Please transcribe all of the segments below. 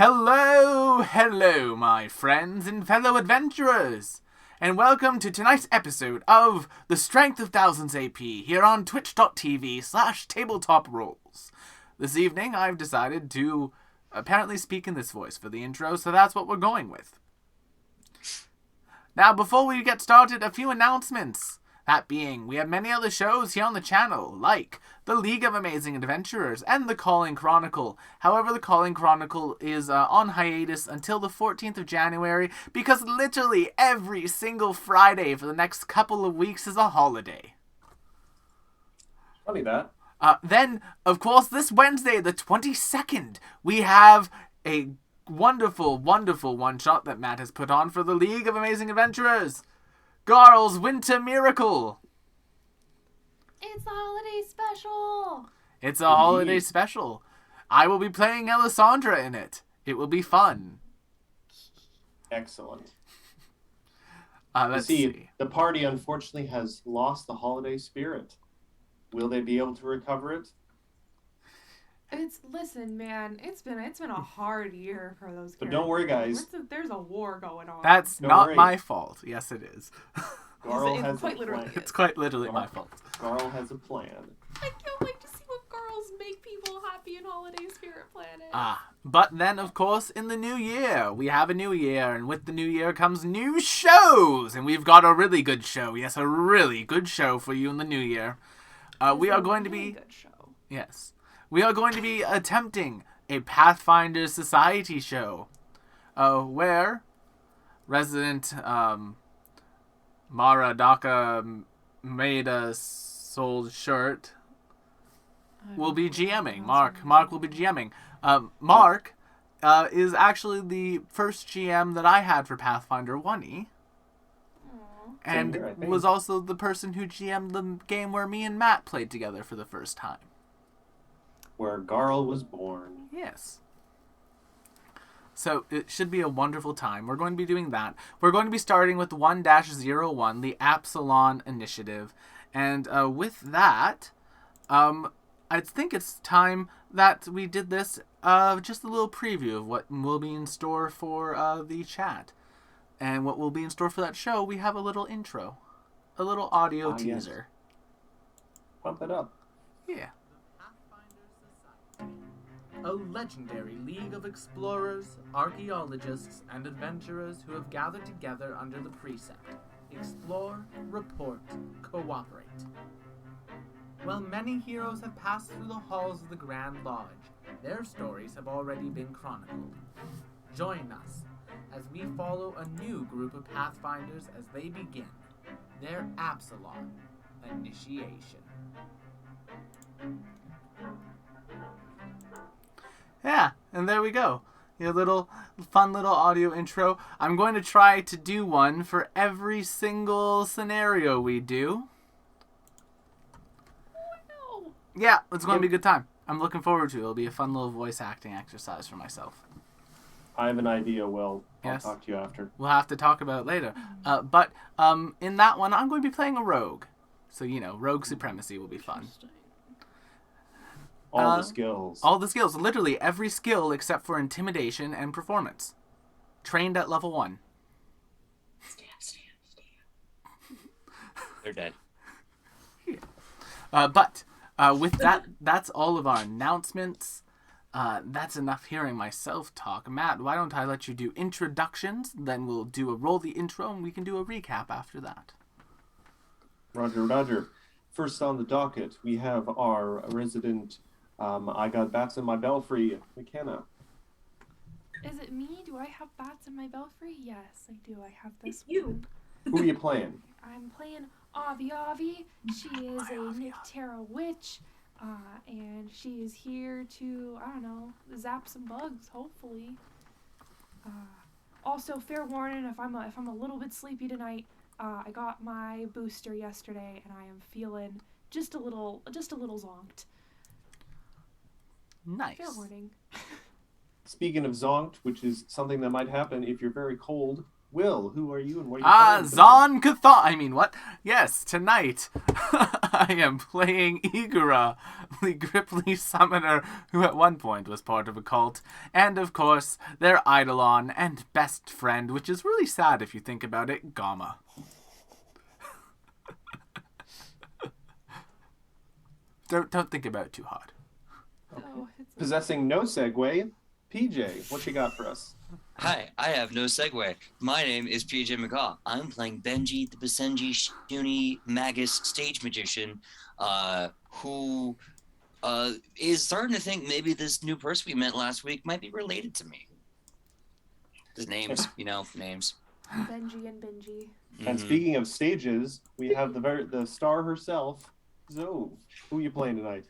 Hello, hello, my friends and fellow adventurers, and welcome to tonight's episode of The Strength of Thousands AP here on twitch.tv/tabletop-rolls. This evening, I've decided to apparently speak in this voice for the intro, so that's what we're going with. Now, before we get started, a few announcements. That being, we have many other shows here on the channel, like The League of Amazing Adventurers and The Calling Chronicle. However, The Calling Chronicle is on hiatus until the 14th of January because literally every single Friday for the next couple of weeks is a holiday. Funny that. Then, of course, this Wednesday, the 22nd, we have a wonderful, wonderful one-shot that Matt has put on for The League of Amazing Adventurers. Garl's Winter Miracle. It's a holiday special. It's a holiday special. I will be playing Alessandra in it. It will be fun. Excellent. Let's see. The party unfortunately has lost the holiday spirit. Will they be able to recover it? Listen, man. It's been a hard year for those. But don't worry, guys. There's a war going on. That's Don't not worry. my fault. Yes, it is. Garl It's has quite a literally plan. It's quite literally my fault. Garl has a plan. I can't wait to see what girls make people happy in Holiday Spirit Planet. But then, of course, in the new year, we have a new year, and with the new year comes new shows, and we've got a really good show. Yes, a really good show for you in the new year. We are going to be... Good show. Yes. We are going to be attempting a Pathfinder Society show, where resident Maradaka made a sold shirt will be GMing. Mark will be GMing. Mark is actually the first GM that I had for Pathfinder 1E. And Same here, I think. was also the person who GM'd the game where me and Matt played together for the first time. Where Garl was born. Yes. So it should be a wonderful time. We're going to be doing that. We're going to be starting with 1-01, the Absalon Initiative. And with that, I think it's time that we did this, just a little preview of what will be in store for the chat. And what will be in store for that show, we have a little intro. A little audio teaser. Yes. Pump it up. Yeah. A legendary league of explorers, archaeologists, and adventurers who have gathered together under the precept: explore, report, cooperate. While many heroes have passed through the halls of the Grand Lodge, their stories have already been chronicled. Join us as we follow a new group of Pathfinders as they begin their Absalon initiation. Yeah, and there we go. A little fun little audio intro. I'm going to try to do one for every single scenario we do. Oh, no. Yeah, it's going to be a good time. I'm looking forward to it. It'll be a fun little voice acting exercise for myself. I have an idea, Will. I'll Yes. talk to you after. We'll have to talk about it later. But in that one, I'm going to be playing a rogue. So, rogue supremacy will be fun. Interesting. All the skills. All the skills. Literally every skill except for intimidation and performance. Trained at level 1. Stab. They're dead. But with that, that's all of our announcements. That's enough hearing myself talk. Matt, why don't I let you do introductions, then we'll do a roll the intro, and we can do a recap after that. Roger. First on the docket, we have our resident I got bats in my belfry, McKenna. Is it me? Do I have bats in my belfry? Yes, I do. I have this You. one. Who are you playing? I'm playing Avi. She is a Nyctera witch, and she is here to, zap some bugs, hopefully. Also, fair warning, if I'm a little bit sleepy tonight, I got my booster yesterday, and I am feeling just a little zonked. Nice. Fair warning. Speaking of zonked, which is something that might happen if you're very cold, Will, who are you and what are you playing tonight? Zon Cathon. I mean, what? Yes, tonight I am playing Igura, the Gripply summoner who at one point was part of a cult, and of course, their Eidolon and best friend, which is really sad if you think about it, Gamma. Don't think about it too hard. Oh, it's Possessing no segue, PJ, what you got for us? Hi, I have no segue. My name is PJ McGaw. I'm playing Benji, the Basenji Shuni Magus stage magician, who is starting to think maybe this new person we met last week might be related to me. His names, names. Benji and Benji. And speaking of stages, we have the star herself, Zoe. Who are you playing tonight?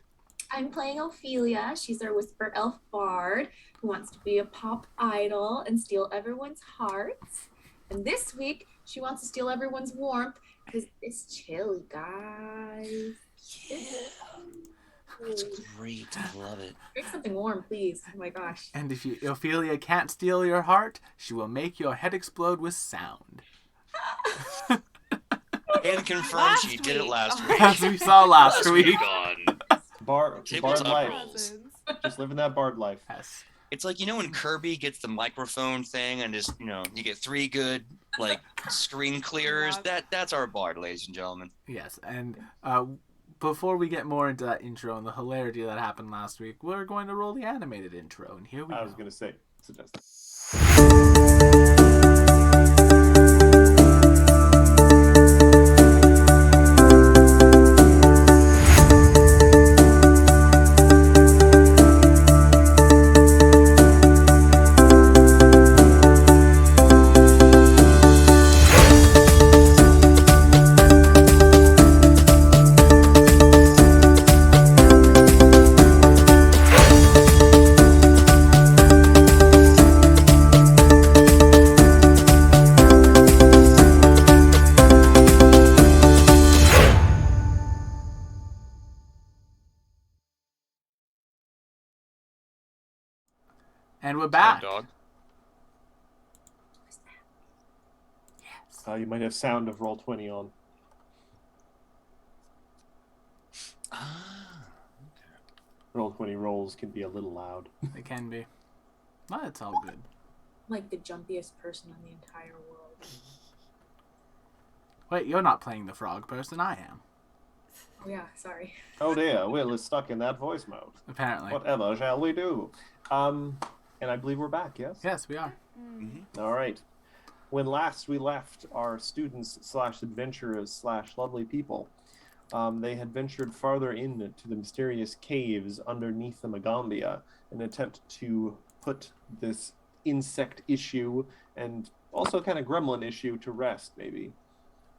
I'm playing Ophelia. She's our whisper elf bard who wants to be a pop idol and steal everyone's hearts. And this week, she wants to steal everyone's warmth because it's chilly, guys. That's great. I love it. Drink something warm, please. Oh my gosh. And if Ophelia can't steal your heart, she will make your head explode with sound. And confirm she did it last week. As we saw last week. Bard Tabletop life. rules. Just living that bard life. Yes. It's like, when Kirby gets the microphone thing and just, you get 3 good, screen clears. That's our bard, ladies and gentlemen. Yes, and before we get more into that intro and the hilarity that happened last week, we're going to roll the animated intro, and here we go. I was going to say, suggest that. And we're back. Dog. Yes. You might have sound of Roll20 on. Roll20 rolls can be a little loud. It can be. Well, it's all good. Like the jumpiest person in the entire world. Wait, you're not playing the frog person, I am. Oh yeah, sorry. Oh dear, Will is stuck in that voice mode. Apparently. Whatever shall we do? And I believe we're back, yes? Yes, we are. Mm-hmm. All right. When last we left our students / adventurers / lovely people, they had ventured farther into the mysterious caves underneath the Magambia in an attempt to put this insect issue and also kind of gremlin issue to rest, maybe.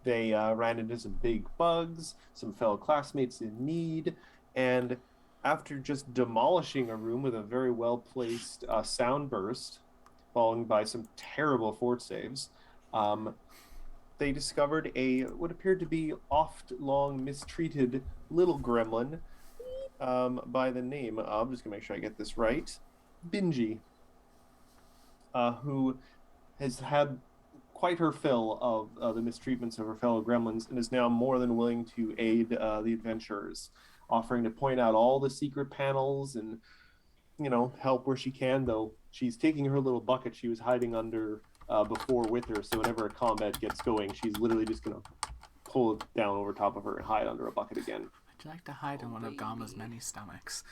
They ran into some big bugs, some fellow classmates in need, and after just demolishing a room with a very well-placed sound burst, followed by some terrible fort saves, they discovered what appeared to be oft-long mistreated little gremlin by the name of, I'm just going to make sure I get this right, Benji, who has had quite her fill of the mistreatments of her fellow gremlins and is now more than willing to aid the adventurers, offering to point out all the secret panels and, help where she can, though she's taking her little bucket she was hiding under before with her, so whenever a combat gets going, she's literally just going to pull it down over top of her and hide under a bucket again. Would you like to hide in one of Gamma's many stomachs?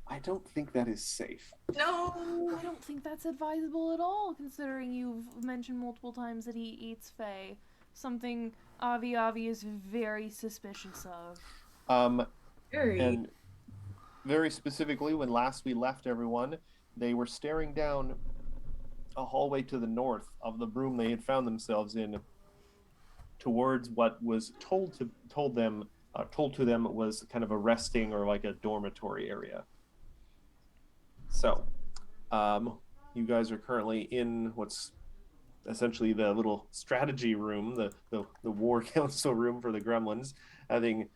I don't think that is safe. No! I don't think that's advisable at all, considering you've mentioned multiple times that he eats Fae. Something Avi is very suspicious of. And very specifically, when last we left everyone, they were staring down a hallway to the north of the room they had found themselves in, towards what was told to them was kind of a resting or like a dormitory area. So, you guys are currently in what's essentially the little strategy room, the war council room for the gremlins, having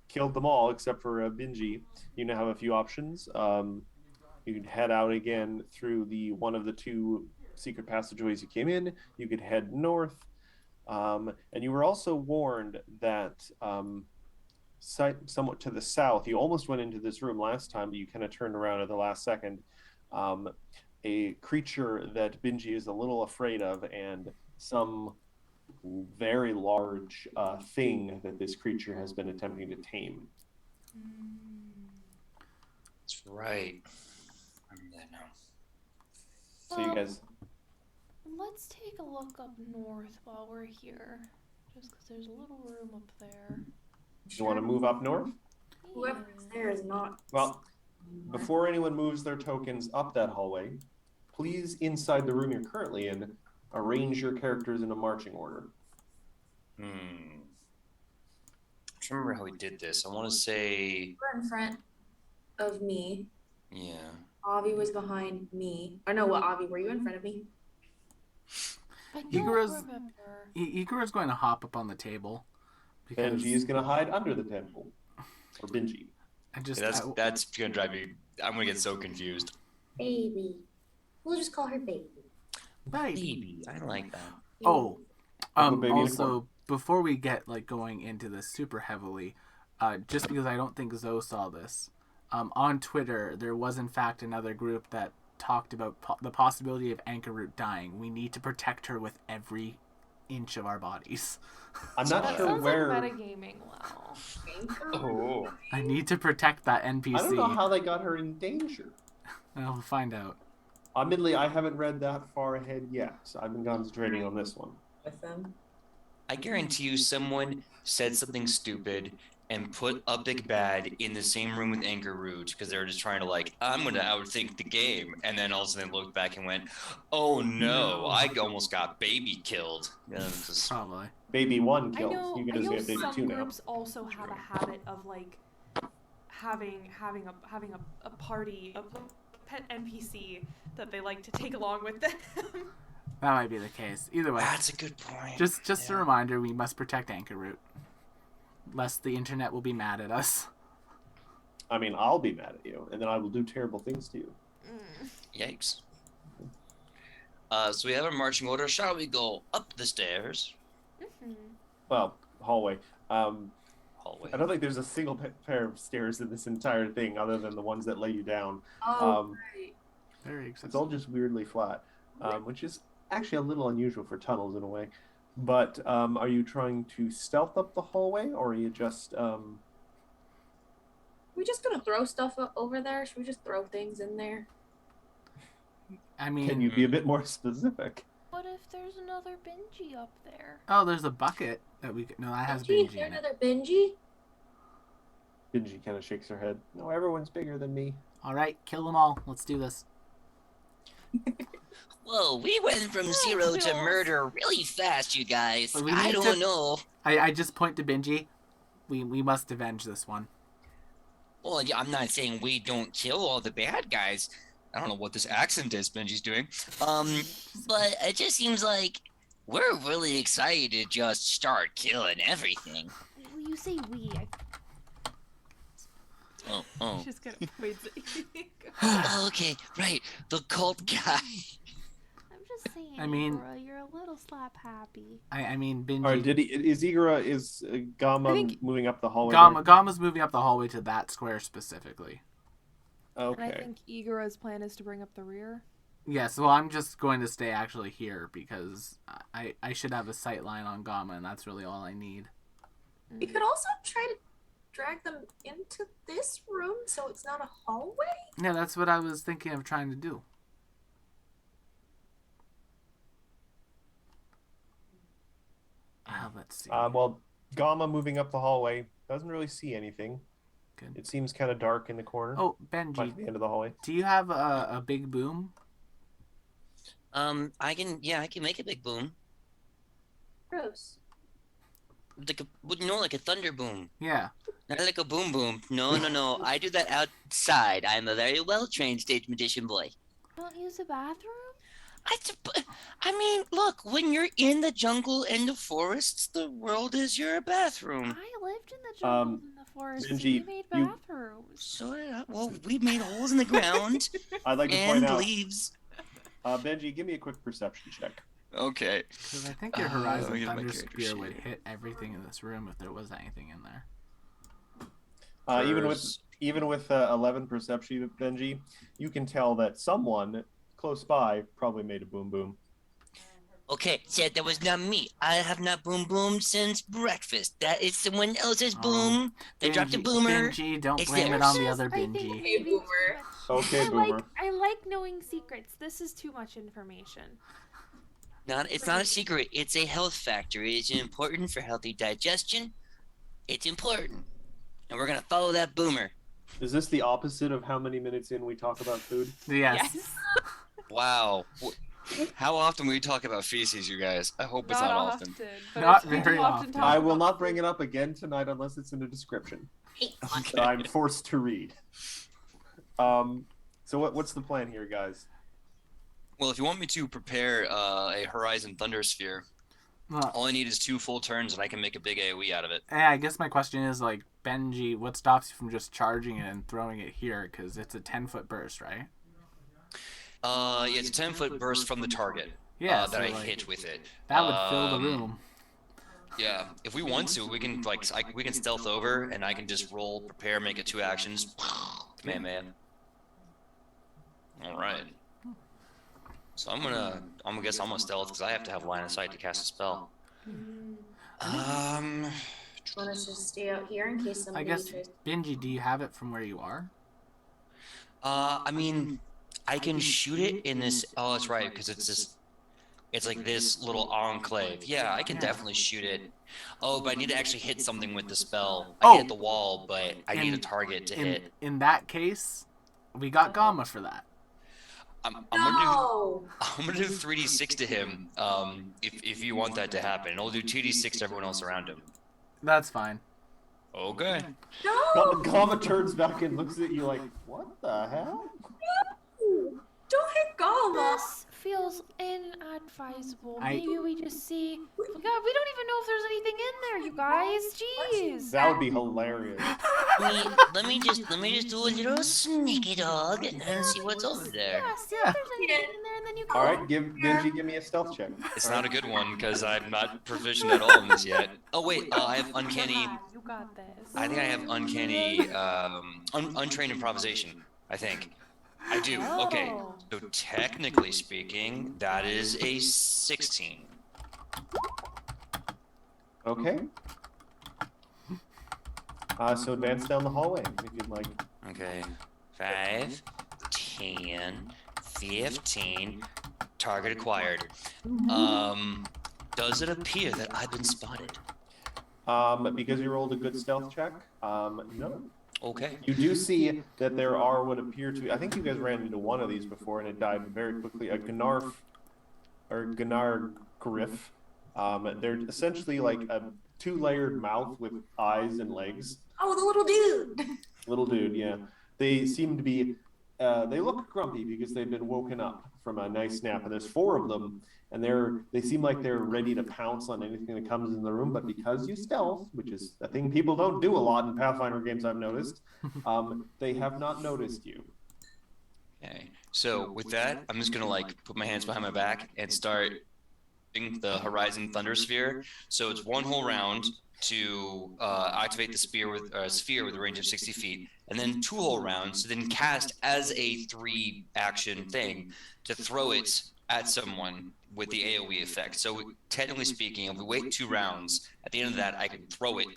killed them all except for Benji. You now have a few options. You can head out again through one of the two secret passageways you came in. You could head north. And you were also warned that somewhat to the south, you almost went into this room last time, but you kind of turned around at the last second. A creature that Benji is a little afraid of, and some very large thing that this creature has been attempting to tame. That's right. I remember that now. So you guys... Let's take a look up north while we're here. Just because there's a little room up there. You want to move up north? Whoever's there is not. Well, before anyone moves their tokens up that hallway, please, inside the room you're currently in, arrange your characters in a marching order. I don't remember how we did this. I want to say... We're in front of me. Yeah. Avi was behind me. Or no, what, Avi, were you in front of me? I don't Igor's- remember. Igor's going to hop up on the table. Because Benji is going to hide under the table. Or Benji. That's going to drive me... I'm going to get so confused. Baby. We'll just call her baby. Baby. I like that. Oh, Baby also, before we get going into this super heavily, just because I don't think Zoe saw this, on Twitter there was in fact another group that talked about the possibility of Anchor Root dying. We need to protect her with every inch of our bodies. I'm not sure Sounds where... like metagaming. Wow. Oh. I need to protect that NPC. I don't know how they got her in danger. We'll find out. Admittedly, I haven't read that far ahead yet. So I've been concentrating on this one. With them. I guarantee you someone said something stupid and put a big bad in the same room with Anchor Root because they were just trying to I'm going to outthink the game. And then all of a sudden they looked back and went, oh no, I almost got baby killed. Yeah, just... Probably. Baby 1 I kills. know, You I guys know get baby some 2 now. groups also have a habit of having a party, a pet NPC that they like to take along with them. That might be the case. Either way, That's a good point. just a reminder, we must protect Anchor Root, lest the internet will be mad at us. I mean, I'll be mad at you, and then I will do terrible things to you. Yikes. So we have a marching order. Shall we go up the stairs? Well, hallway. Hallway. I don't think there's a single pair of stairs in this entire thing other than the ones that lay you down. Oh, right. Very It's all accessible. just weirdly flat, which is actually a little unusual for tunnels in a way. But are you trying to stealth up the hallway, or are you just... We just gonna throw stuff over there? Should we just throw things in there? I mean, Can you be a bit more specific? What if there's another Benji up there? oh, there's a bucket that we could... No, that has Benji, Benji is there in it. another Benji? Benji kind of shakes her head. No, everyone's bigger than me. All right, kill them all. Let's do this. Whoa, we went from 0 to murder really fast, you guys. But we I need don't to- know. I just point to Benji. We must avenge this one. Well, yeah, I'm not saying we don't kill all the bad guys. I don't know what this accent is Benji's doing. But it just seems like we're really excited to just start killing everything. Well, you say we. Oh. Just gonna point at you. Okay, right. The cult guy. I'm just saying, I mean- Igor, you're a little slap happy. I mean, Benji... All right, is Gamma I think- moving up the hallway? Gamma's moving up the hallway to that square specifically. there? And I Okay. think Igor's plan is to bring up the rear. Yes, well, I'm just going to stay actually here because I should have a sight line on Gamma, and that's really all I need. We could also try to drag them into this room so it's not a hallway? Yeah, that's what I was thinking of trying to do. Let's see. Well, Gamma moving up the hallway doesn't really see anything. Good. It seems kind of dark in the corner. Oh, Like Benji, the end of the hallway. do you have a big boom? I can make a big boom. Gross. Like a thunder boom. Yeah. Not like a boom boom. No. I do that outside. I'm a very well-trained stage magician boy. Don't use the bathroom? I mean, look, when you're in the jungle and the forests, the world is your bathroom. I lived in the jungle and the forest. Benji, We made you- bathrooms. So, well, we made holes in the ground I'd like to and point out. leaves. Benji, give me a quick perception check. Okay. Because I think your Horizon let me get my Thunder character Spear sheet. would hit everything in this room if there was anything in there. Even with 11 perception, Benji, you can tell that someone close by probably made a boom boom. Okay, said that was not me. I have not boom boomed since breakfast. That is someone else's boom. They dropped a boomer. Benji, don't It's blame theirs. it on the This, other I think, Benji. may be too Boomer. much. Okay, Boomer. I like knowing secrets. This is too much information. It's not a secret. It's a health factor. It is important for healthy digestion. It's important. And we're going to follow that boomer. Is this the opposite of how many minutes in we talk about food? Yes. Wow. How often we talk about feces, you guys? I hope it's not often. But Not we do very often. talk I will about not bring it up again tonight unless it's in a description Okay. that I'm forced to read. So what's the plan here, guys? Well, if you want me to prepare a Horizon Thunder Sphere, Well, all I need is 2 full turns and I can make a big AoE out of it. yeah, I guess my question is, like, Benji, what stops you from just charging it and throwing it here? Because it's a 10-foot burst, right? Yeah, it's a 10-foot burst from the target Yeah, that so, I like, hit with it. That would fill the room. Yeah, if we want to, we can we can stealth over and I can just roll, prepare, make it 2 actions. Man. All right. So I'm gonna stealth because I have to have line of sight to cast a spell. Want us to stay out here in case I somebody guess, tries. Benji, do you have it from where you are? I mean, I can shoot it in this. Oh, that's right, because it's like this little enclave. Yeah, I can definitely shoot it. Oh, but I need to actually hit something with the spell. I can hit the wall, but I need a target to hit. In that case, we got Gamma for that. I'm No! gonna do 3d6 to him. If you want that to happen, and I'll do 2d6 to everyone else around him. That's fine. Okay. No! Gama turns back and looks at you like, what the hell? Don't hit Gama! This feels inadvisable. I- Maybe we just see. God, we don't even know if there's anything in there, you guys. Jeez. That would be hilarious. Let me just do a little sneaky dog and see what's over there. Yeah, see if there's anything in there, and then you All right, Benji, give me a stealth check. It's not a good one because I'm not proficient at all in this yet. Oh wait, I have uncanny. You got this. I think I have uncanny, untrained improvisation. I think. I do. Okay. Oh. So technically speaking, that is a 16. Okay. So advance down the hallway if you'd like. Okay. 5, 10, 15. Target acquired. Does it appear that I've been spotted? Because you rolled a good stealth check, no. Okay. You do see that there are what appear to be, I think you guys ran into one of these before and it died very quickly, a Gnarf, or Gnar Griff. They're essentially like a 2-layered mouth with eyes and legs. Oh, the little dude! Little dude, yeah. They seem to be, they look grumpy because they've been woken up from a nice nap, and there's 4 of them, and they seem like they're ready to pounce on anything that comes in the room, but because you stealth, which is a thing people don't do a lot in Pathfinder games I've noticed, they have not noticed you. Okay. So with that, I'm just gonna like put my hands behind my back and start the Horizon Thunder Sphere. So it's 1 whole round to activate the sphere with a range of 60 feet, and then 2 whole rounds to then cast as a 3-action thing to throw it at someone with the AoE effect. So technically speaking, if we wait 2 rounds, at the end of that, I can throw it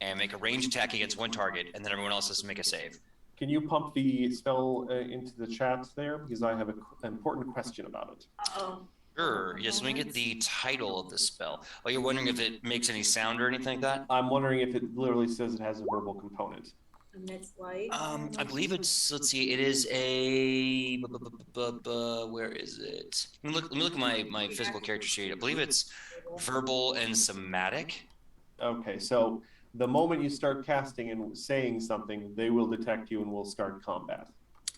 and make a ranged attack against 1 target, and then everyone else has to make a save. Can you pump the spell into the chat there? Because I have an important question about it. Uh-oh. Sure. Yes, let me get the title of the spell. Oh, you're wondering if it makes any sound or anything like that? I'm wondering if it literally says it has a verbal component. Amidst light. I believe it's, let's see, it is a, where is it? Let me look at my physical character sheet. I believe it's verbal and somatic. Okay, so the moment you start casting and saying something, they will detect you and will start combat.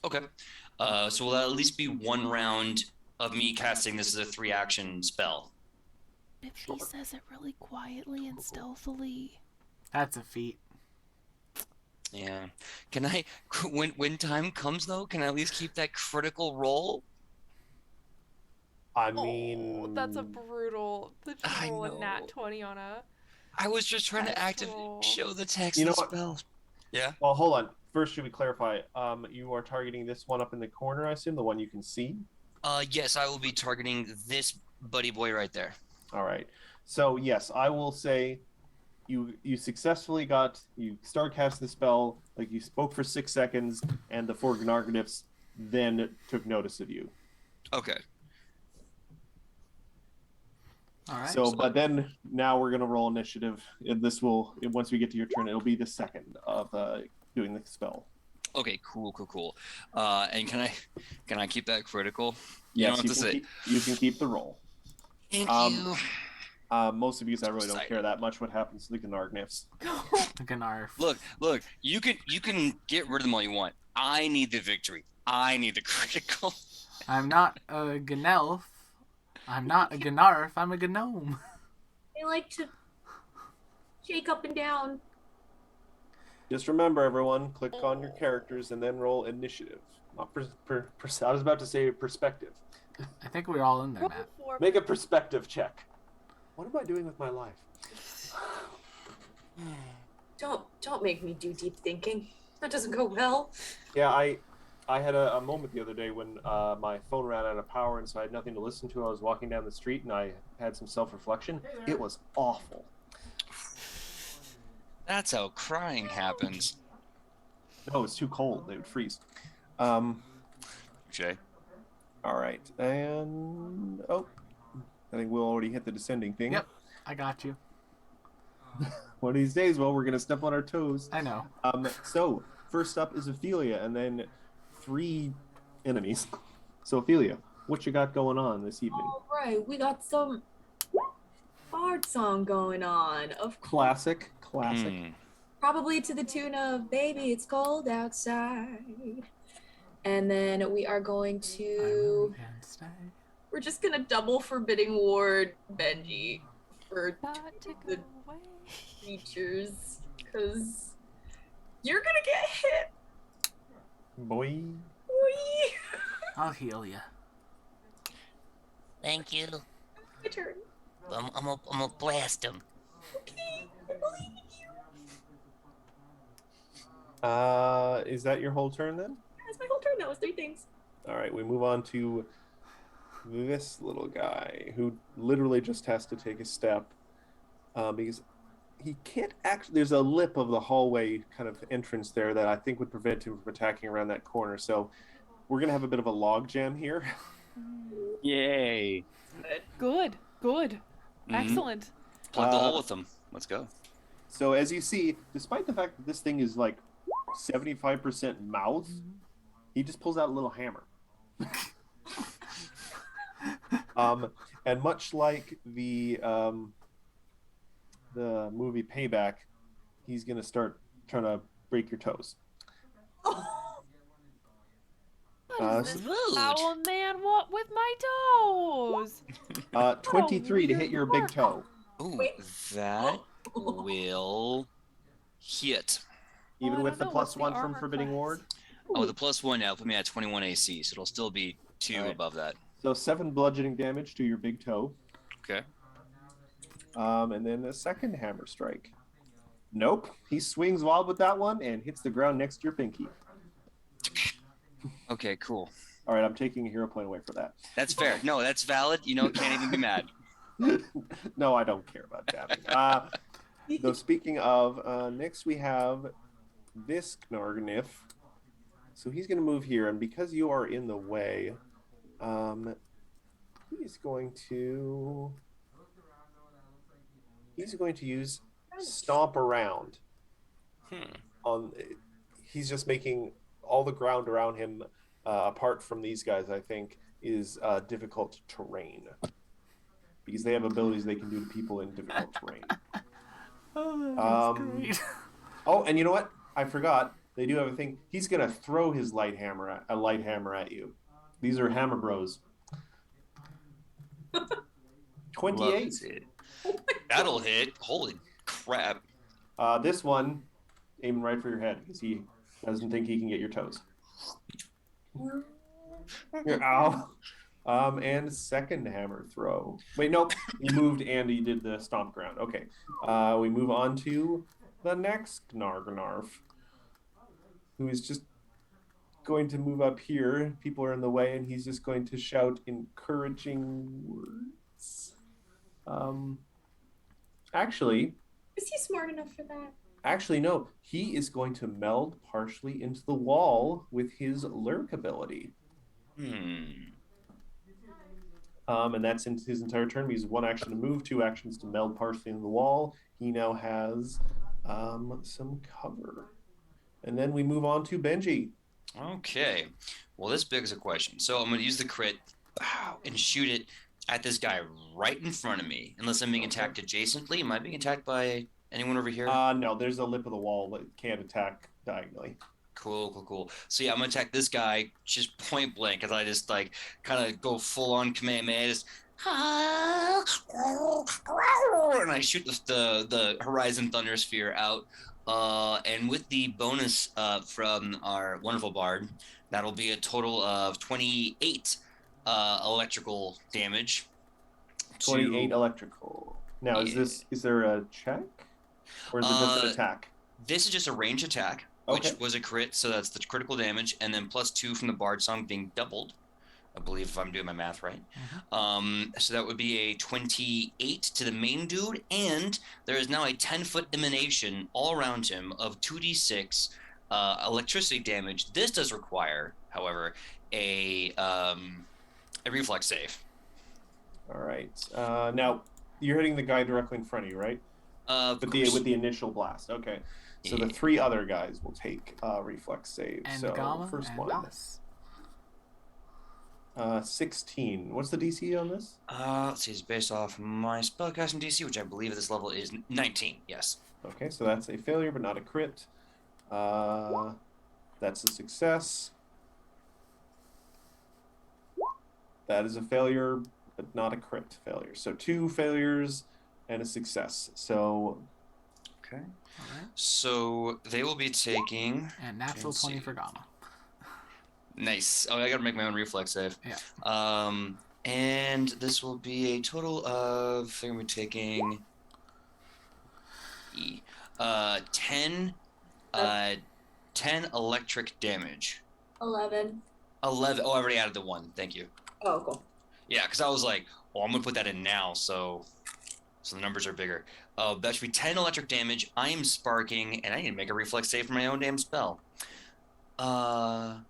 Okay. So will that at least be 1 round of me casting this as a 3-action spell? If she says it really quietly and stealthily. That's a feat. Yeah. Can I, when time comes though, can I at least keep that critical roll? I mean, Oh, that's a brutal. Did I you roll a know. nat 20 on a I was just trying to dice roll? show the text You of know the what? spell. Yeah. Well, hold on. First, should we clarify? You are targeting this one up in the corner, I assume, the one you can see. Yes, I will be targeting this buddy boy right there. All right. So yes, I will say you successfully you starcast the spell, like you spoke for 6 seconds, and the 4 Gnargniffs then took notice of you. Okay. All right. So, but then now we're gonna roll initiative, and once we get to your turn, it'll be the second of doing the spell. Okay. Cool. And can I keep that critical? Yes, you can keep the roll. Thank you. Most of you, I really don't care that much what happens to the Gnargniffs. The Gnarf. Look. You can get rid of them all you want. I need the victory. I need the critical. I'm not a Gnelf. I'm not a Gnarf. I'm a Gnome. They like to shake up and down. Just remember, everyone, click on your characters and then roll initiative. Not I was about to say perspective. I think we're all in there, Matt. Make a perspective check. What am I doing with my life? Don't make me do deep thinking. That doesn't go well. Yeah, I had a moment the other day when my phone ran out of power, and so I had nothing to listen to. I was walking down the street, and I had some self-reflection. It was awful. That's how crying happens. No, it's too cold. They would freeze. Jay. All right, and I think we'll already hit the descending thing. Yep, I got you. One of these days, we're gonna step on our toes. I know. So first up is Ophelia, and then 3 enemies. So Ophelia, what you got going on this evening? All right, we got some bard song going on. Of Classic. Probably to the tune of "Baby, It's Cold Outside," and then we are going to. We're just gonna double Forbidding Ward Benji for the creatures, because you're gonna get hit. Boy. Whee! I'll heal you. Thank you. My turn. I'm gonna blast him. Okay, I believe in you. Is that your whole turn then? That's my whole turn. That was 3 things. All right, we move on to this little guy who literally just has to take a step because he can't actually. There's a lip of the hallway kind of entrance there that I think would prevent him from attacking around that corner. So we're gonna have a bit of a log jam here. Yay. Good. Excellent. Plug the hole with them. Let's go. So as you see, despite the fact that this thing is like 75% mouth, he just pulls out a little hammer. And much like the movie Payback, he's gonna start trying to break your toes. What is this foul man want with my toes? 23 to hit your big toe. Ooh, that will hit. Even I with the don't know, what's +1 the from armor Forbidding class? Ward. Oh, the +1 now put me at 21 AC, so it'll still be 2 All right. above that. So 7 bludgeoning damage to your big toe. Okay. And then a second hammer strike. Nope. He swings wild with that one and hits the ground next to your pinky. Okay, cool. All right, I'm taking a hero point away for that. That's fair. No, that's valid. Can't even be mad. No, I don't care about that. Though speaking of, next we have this Gnargniff. So he's going to move here, and because you are in the way, he's going to use Stomp Around. He's just making all the ground around him, apart from these guys, I think, is difficult terrain. Because they have abilities they can do to people in difficult terrain. Oh, that's great. Oh, and you know what? I forgot. They do have a thing. He's gonna throw his light hammer at you. These are hammer bros. 28. That'll hit. Holy crap. This one, aiming right for your head because he doesn't think he can get your toes. Ow. And second hammer throw. Wait, nope. He moved and he did the stomp ground. Okay. We move on to the next Gnargnarf, who is just going to move up here. People are in the way, and he's just going to shout encouraging words. Actually, Is he smart enough for that? Actually, no. He is going to meld partially into the wall with his lurk ability. And that's in his entire turn. He has 1 action to move, 2 actions to meld partially into the wall. He now has some cover. And then we move on to Benji. Okay. Well, this begs a question. So I'm going to use the crit and shoot it at this guy right in front of me. Unless I'm being attacked adjacently. Am I being attacked by anyone over here? No, there's a lip of the wall that can't attack diagonally. Cool. So yeah, I'm gonna attack this guy just point blank as I just like kind of go full on Kamehameha, just and I shoot the Horizon Thunder Sphere out. And with the bonus from our wonderful bard, that'll be a total of 28 electrical damage. 28 electrical. Now, is there a check? Or is it just an attack? This is just a range attack, which was a crit, so that's the critical damage, and then +2 from the Bard Song being doubled, I believe, if I'm doing my math right. So that would be a 28 to the main dude, and there is now a 10-foot emanation all around him of 2d6 electricity damage. This does require, however, a reflex save. All right. Now, you're hitting the guy directly in front of you, right? With the initial blast. Okay. So the 3 other guys will take reflex save. And so Gamma first and one. us. 16. What's the DC on this? Let's see, it's based off my spellcasting DC, which I believe at this level is 19. Yes. Okay, so that's a failure, but not a crit. That's a success. That is a failure, but not a crit failure. So 2 failures and a success. So. Okay. All right. So they will be taking. And natural 20 for Gamma. Nice. Oh, I gotta make my own reflex save. Yeah. And this will be a total of, they're gonna be taking 10 electric damage. 11. Oh, I already added the 1. Thank you. Oh, cool. Yeah, because I was like, oh, I'm gonna put that in now, so the numbers are bigger. That should be 10 electric damage. I am sparking, and I need to make a reflex save for my own damn spell. And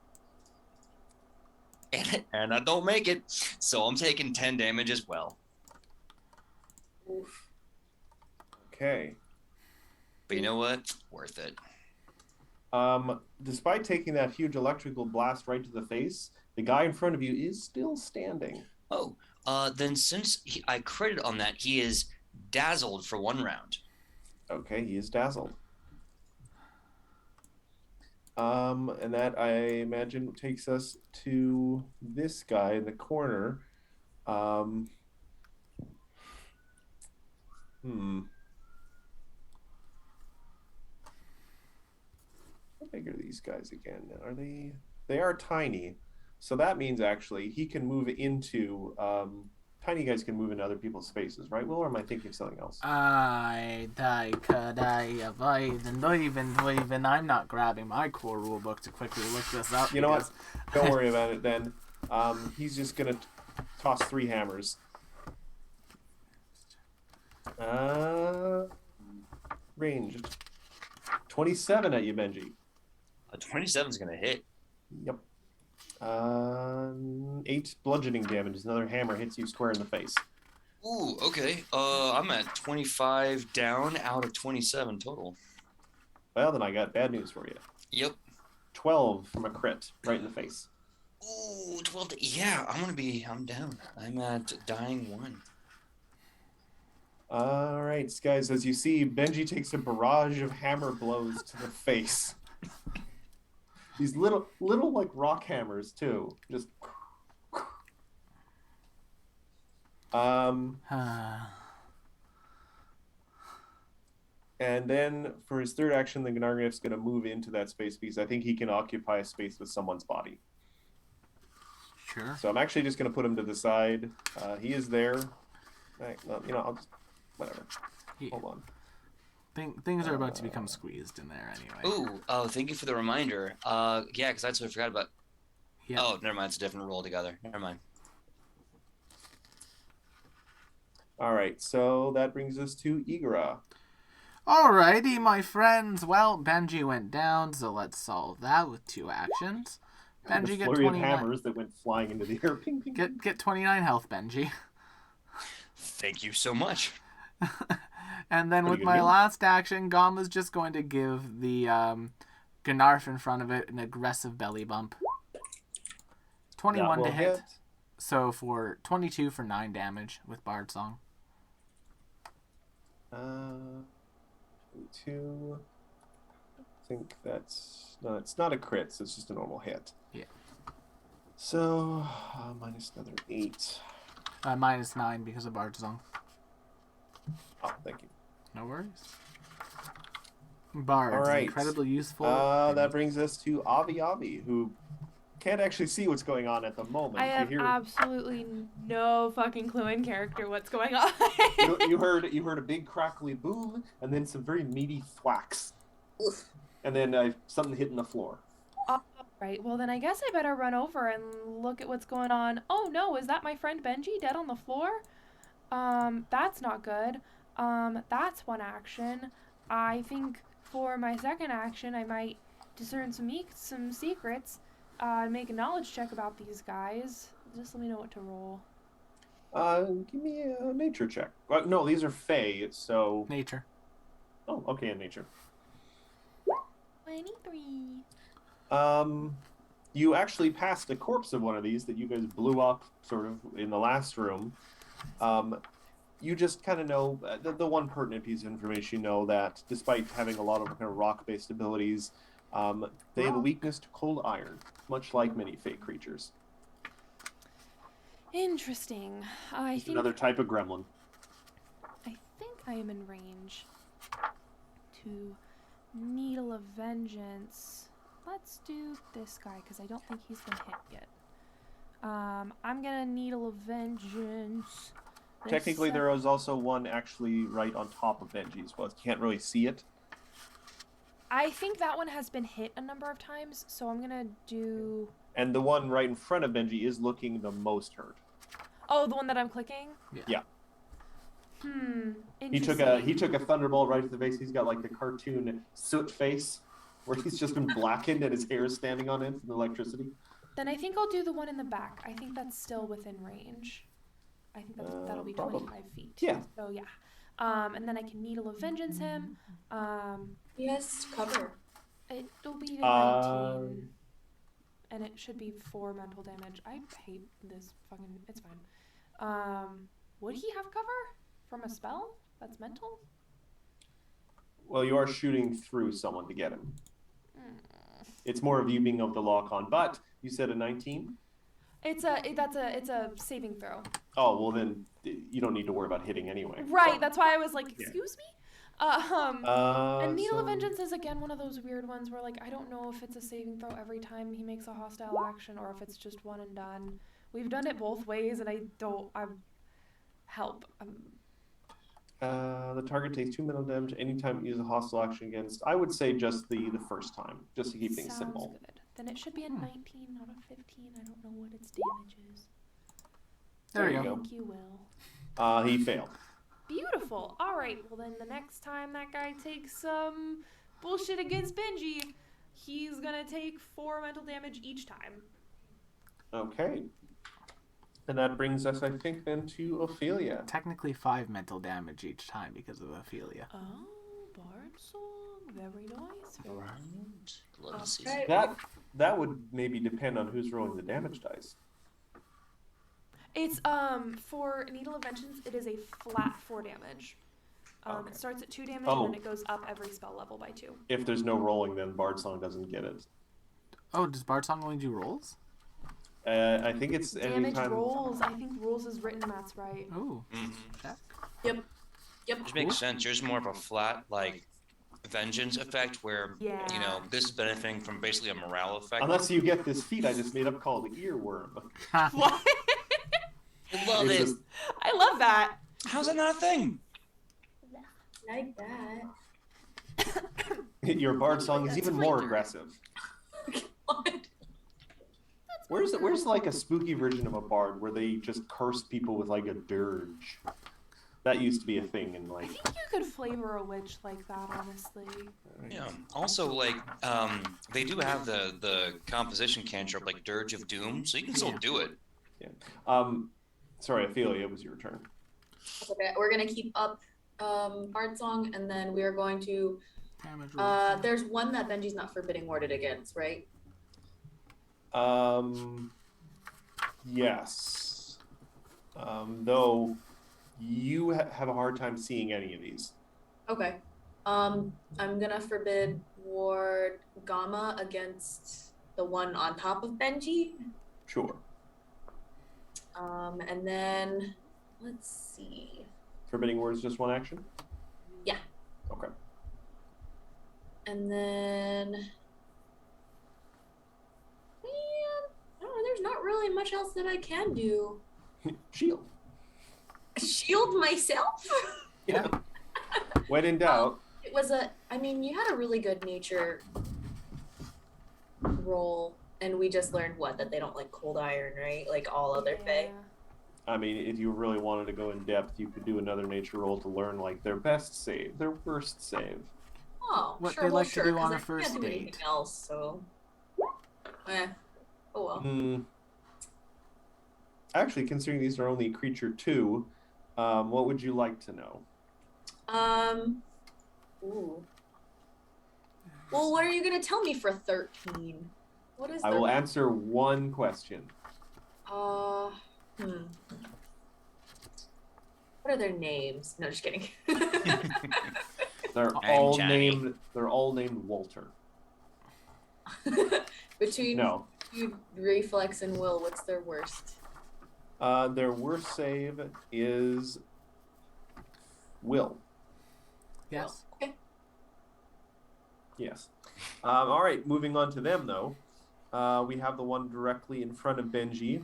I don't make it, so I'm taking 10 damage as well. Oof. Okay. But you know what? Worth it. Despite taking that huge electrical blast right to the face, the guy in front of you is still standing. Oh, then since I critted on that, he is dazzled for 1 round. Okay, he is dazzled. And that, I imagine, takes us to this guy in the corner. How big are these guys again? They are tiny. So that means actually he can move into tiny guys can move into other people's spaces, right, Will? Or am I thinking of something else? I'm not grabbing my core rulebook to quickly look this up. You know what? Don't worry about it then. He's just gonna toss 3 hammers. Ranged 27 at you, Benji. A 27 is gonna hit. Yep. 8 bludgeoning damage. Another hammer hits you square in the face. Ooh, okay. I'm at 25 down out of 27 total. Well, then I got bad news for you. Yep. 12 from a crit, right in the face. Ooh, 12. Yeah, I'm down. I'm at dying 1. All right, guys. As you see, Benji takes a barrage of hammer blows to the face. These little like rock hammers too. Just. And then for his third action, the Gnargnif's going to move into that space because I think he can occupy a space with someone's body. Sure. So I'm actually just going to put him to the side. He is there. I'll just whatever. Hold on. Things are about to become squeezed in there anyway. Ooh, oh, thank you for the reminder. Yeah, because I totally forgot about. Yeah. Oh, never mind. It's a different roll together. Never mind. All right, so that brings us to Igora. Alrighty, my friends. Well, Benji went down, so let's solve that with 2 actions. Benji, The get flurry of 29. hammers that went flying into the air. Ping, ping, ping. Get 29 health, Benji. Thank you so much. And then Pretty with good my deal. last action, Gama's just going to give the Gnarf in front of it an aggressive belly bump. 21 That to will hit. So for 22 for 9 damage with Bard Song. 2. I think that's no. It's not a crit. So it's just a normal hit. Yeah. So minus another 8. Minus 9 because of Bard Song. Oh, thank you. No worries. Bard All is right. incredibly useful. That brings us to Avi, who can't actually see what's going on at the moment. I have you hear, absolutely no fucking clue in character what's going on. you heard a big crackly boom, and then some very meaty thwacks, and then something hitting the floor. Right, well then I guess I better run over and look at what's going on. Oh no, is that my friend Benji dead on the floor? That's not good. That's one action. I think for my second action I might discern some secrets. Make a knowledge check about these guys. Just let me know what to roll. Give me a nature check. Well, no, these are Fey, so... Nature. Oh, okay, in nature. 23. You actually passed a corpse of one of these that you guys blew up sort of in the last room. You just kind of know, the one pertinent piece of information you know that despite having a lot of kind of rock-based abilities, they have a weakness to cold iron, much like many Fey creatures. Interesting. Just another type of gremlin. I think I am in range to Needle of Vengeance. Let's do this guy because I don't think he's been hit yet. I'm gonna Needle of Vengeance. Technically, there is also one actually right on top of Benji's. Well, you can't really see it. I think that one has been hit a number of times, so I'm gonna do... And the one right in front of Benji is looking the most hurt. Oh, the one that I'm clicking? Yeah. Interesting. He took a thunderbolt right to the face. He's got like the cartoon soot face, where he's just been blackened and his hair is standing on it from the electricity. Then I think I'll do the one in the back. I think that's still within range. I think that'll be 25 feet. Yeah. So yeah. And then I can Needle of Vengeance him. Yes, cover. It'll be 19. And it should be 4 mental damage. I hate this fucking... It's fine. Would he have cover from a spell that's mental? Well, you are shooting through someone to get him. It's more of you being able to lock on. But you said a 19? It's a saving throw. Oh, well then you don't need to worry about hitting anyway. Right, So. that's why I was like, excuse me? And Needle of so- Vengeance is again one of those weird ones where like I don't know if it's a saving throw every time he makes a hostile action or if it's just one and done. We've done it both ways and help. The target takes 2 mental damage anytime it uses a hostile action against. I would say just the first time, just to keep things Sounds simple. good. Then it should be a 19, not a 15. I don't know what its damage is. There you go. Thank you, Will. He failed. Beautiful. All right. Well, then the next time that guy takes some bullshit against Benji, he's gonna take 4 mental damage each time. Okay. And that brings us, I think, then to Ophelia. Technically 5 mental damage each time because of Ophelia. Oh, Bard Song. Very nice. Very nice. Love to see Okay. That would maybe depend on who's rolling the damage dice. It's for Needle of Vengeance, it is a flat 4 damage. Okay. It starts at 2 damage Oh. and then it goes up every spell level by 2. If there's no rolling, then Bardsong doesn't get it. Oh, does Bard Song only do rolls? I think it's Damage anytime. rolls. I think rolls is written. That's right. Ooh. Mhm. Check. Yep. Which makes sense. Yours is more of a flat, like, vengeance effect where Yeah. this is benefiting from basically a morale effect. Unless you get this feat I just made up called Earworm. What? I love It's it. just- I love that. How's that not a thing? Like that. Your bard song is That's even more flagrant. aggressive. What? Where's like a spooky version of a bard where they just curse people with like a dirge? That used to be a thing in I like. think you could flavor a witch like that, honestly. Yeah. Also, like, they do have the composition cantrip, like Dirge of Doom, so you can still do it. Sorry, Ophelia, it was your turn. Okay, we're gonna keep up Bard Song, and then we are going to. Damage roll. There's one that Benji's not forbidding warded against, right? Yes. Though you have a hard time seeing any of these. Okay. I'm gonna forbid ward Gamma against the one on top of Benji. Sure. And then let's see. Forbidding word is just one action? Yeah. Okay. And then man, I don't know, there's not really much else that I can do. Shield. Shield myself? Yeah. When in doubt. It was you had a really good nature roll, and we just learned that they don't like cold iron, right? Like all other Fae. I mean, if you really wanted to go in depth, you could do another nature roll to learn like their best save, their worst save. Oh, What sure, they well, like to sure, do 'cause on I a first can't do anything date. else, so. Oh well. Actually, considering these are only creature 2, what would you like to know? Ooh. Well, what are you gonna tell me for 13? What is I their... will answer one question. What are their names? No, just kidding. They're I'm all Johnny. named. They're all named Walter. Between No. you, Reflex, and Will, what's their worst? Their worst save is Will. Yes. Okay. Yes. All right. Moving on to them though. We have the one directly in front of Benji,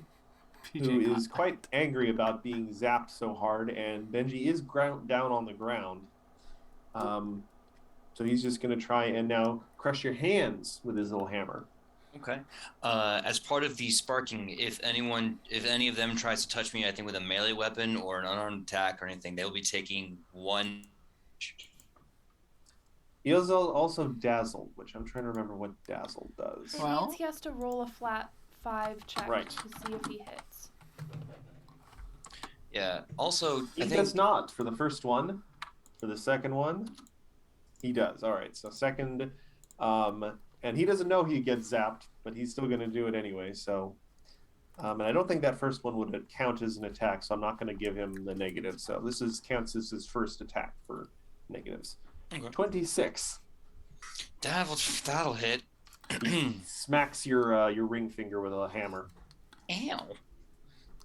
who PJ is got quite angry about being zapped so hard, and Benji is down on the ground. So he's just going to try and now crush your hands with his little hammer. Okay. As part of the sparking, if any of them tries to touch me, I think with a melee weapon or an unarmed attack or anything, they'll be taking 1. He is also dazzled, which I'm trying to remember what dazzle does. It Well- means he has to roll a flat 5 check Right. to see if he hits. Yeah. Also, He I does think not for the first one. For the second one, he does. All right, so second, and he doesn't know he gets zapped, but he's still going to do it anyway. So, and I don't think that first one would count as an attack, so I'm not going to give him the negative. So this counts as his first attack for negatives. Okay. 26. that'll hit. Smacks your ring finger with a hammer.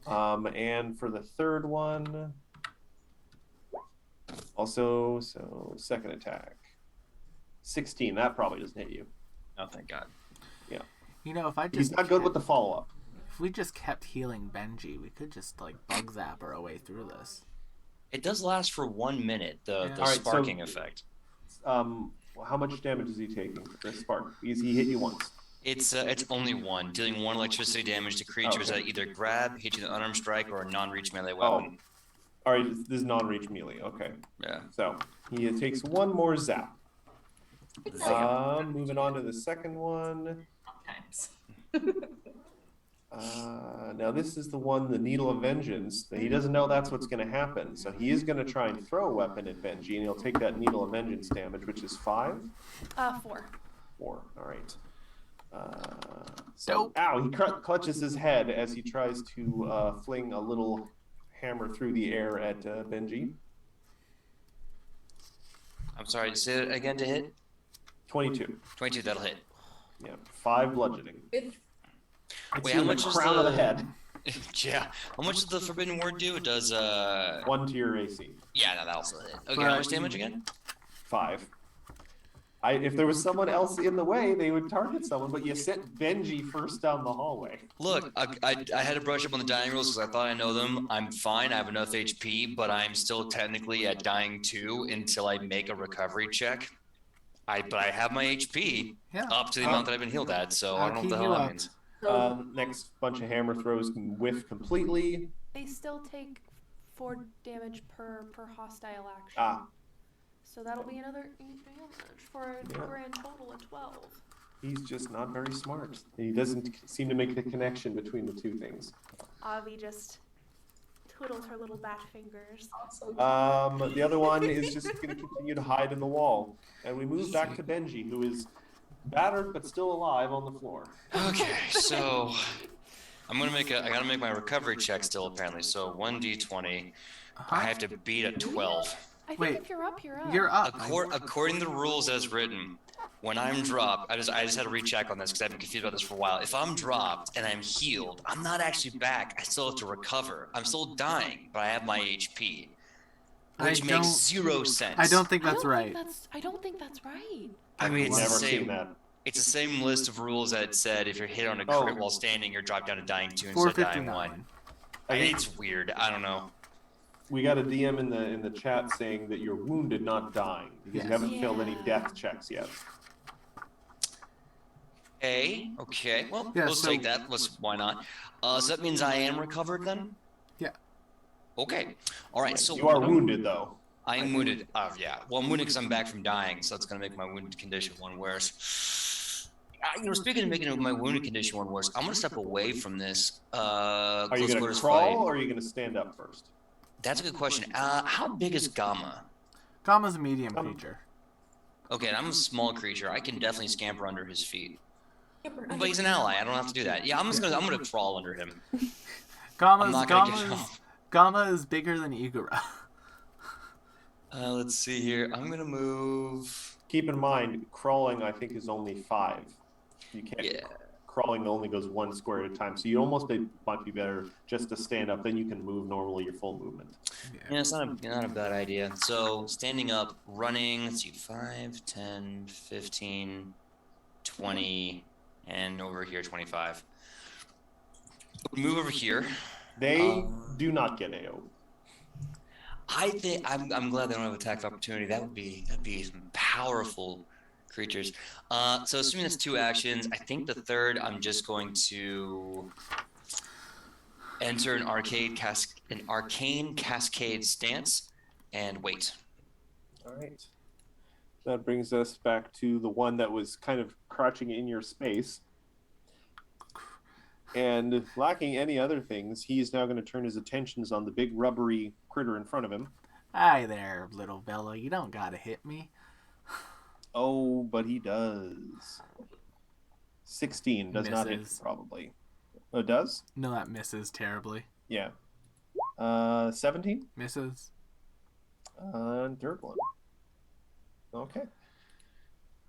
Ow. And for the third one, also, so second attack. 16. That probably doesn't hit you. Oh, thank God. You know, if I just He's not good kept- with the follow-up. If we just kept healing Benji, we could just like bug zap our way through this. It does last for 1 minute. The Yeah. the Alright, so- sparking effect. How much damage is he taking? The spark. He hit you once. It's only 1, dealing 1 electricity damage to creatures Okay. that either grab, hit you with an unarmed strike, or a non-reach melee Oh. weapon. All right, this is non-reach melee. Okay, Yeah. so he takes one more zap. Zap. Moving on to the second one. Sometimes. Now this is the one, the Needle of Vengeance. He doesn't know that's what's going to happen, so he is going to try and throw a weapon at Benji, and he'll take that Needle of Vengeance damage, which is 5. 4. 4. All right. So, ow! He clutches his head as he tries to fling a little hammer through the air at Benji. I'm sorry, say it again to hit? 22. 22, that'll hit. Yeah, 5 bludgeoning. With It's Wait, in how the much is crown of the the- head. Yeah. How much does the Forbidden Word do? It does, 1 to your AC. Yeah, no, that also hit. Okay, But- how much damage again? 5. If there was someone else in the way, they would target someone, but you sent Benji first down the hallway. Look, I had to brush up on the dying rules because I thought I know them. I'm fine. I have enough HP, but I'm still technically at dying 2 until I make a recovery check. But I have my HP up to the amount that I've been healed at, so I don't know what the hell that means. Next bunch of hammer throws can whiff completely. They still take 4 damage per hostile action. Ah. So that'll be another 8 damage for a grand total of 12. He's just not very smart. He doesn't seem to make the connection between the two things. Avi just twiddles her little bat fingers. The other one is just going to continue to hide in the wall. And we move back to Benji, who is battered but still alive on the floor. Okay, so I gotta make my recovery check still apparently. So 1d20. I have to beat a 12. I think if you're up, you're up. You're up. According to the rules as written, when I'm dropped, I just had to recheck on this because I've been confused about this for a while. If I'm dropped and I'm healed, I'm not actually back. I still have to recover. I'm still dying, but I have my HP, which makes 0 sense. I don't think that's right. I don't think that's right. I mean, it's Never the seen same. that. It's the same list of rules that said if you're hit on a crit while standing, you're dropped down to dying 2 instead of dying 1. It's weird. I don't know. We got a DM in the chat saying that you're wounded, not dying, because you haven't failed any death checks yet. Okay. Well, Yeah, let's so- take that. Why not? So that means I am recovered then? Yeah. Okay. All right. So You are wounded, though. I am wounded. Yeah. Well, I'm wounded because I'm back from dying, so that's gonna make my wounded condition 1 worse. Speaking of making my wounded condition 1 worse, I'm gonna step away from this. Are you close going to quarters crawl, fight. or are you going to stand up first? That's a good question. How big is Gamma? Gamma's a medium creature. Okay, and I'm a small creature. I can definitely scamper under his feet. But he's an ally. I don't have to do that. Yeah, I'm gonna crawl under him. I'm not gonna get off. Gamma is bigger than Igura. Let's see here. I'm gonna move. Keep in mind, crawling, I think, is only 5. You can't. Yeah. Crawling only goes 1 square at a time, so you might be better just to stand up. Then you can move normally your full movement. Yeah, it's not a bad idea. So standing up, running. Let's see, 5, 10, 15, 20, and over here 25. Move over here. They do not get AO. I think I'm glad they don't have attack of opportunity. That'd be some powerful creatures. So assuming that's 2 actions, I think the third I'm just going to enter an arcane cascade stance and wait. All right. That brings us back to the one that was kind of crouching in your space. And lacking any other things, he is now going to turn his attentions on the big rubbery critter in front of him. Hi there, little Bella. You don't gotta hit me. Oh, but he does. 16 does not hit, Misses. probably. Oh, it does? No, that misses terribly. Yeah. 17? Misses. And third one. Okay.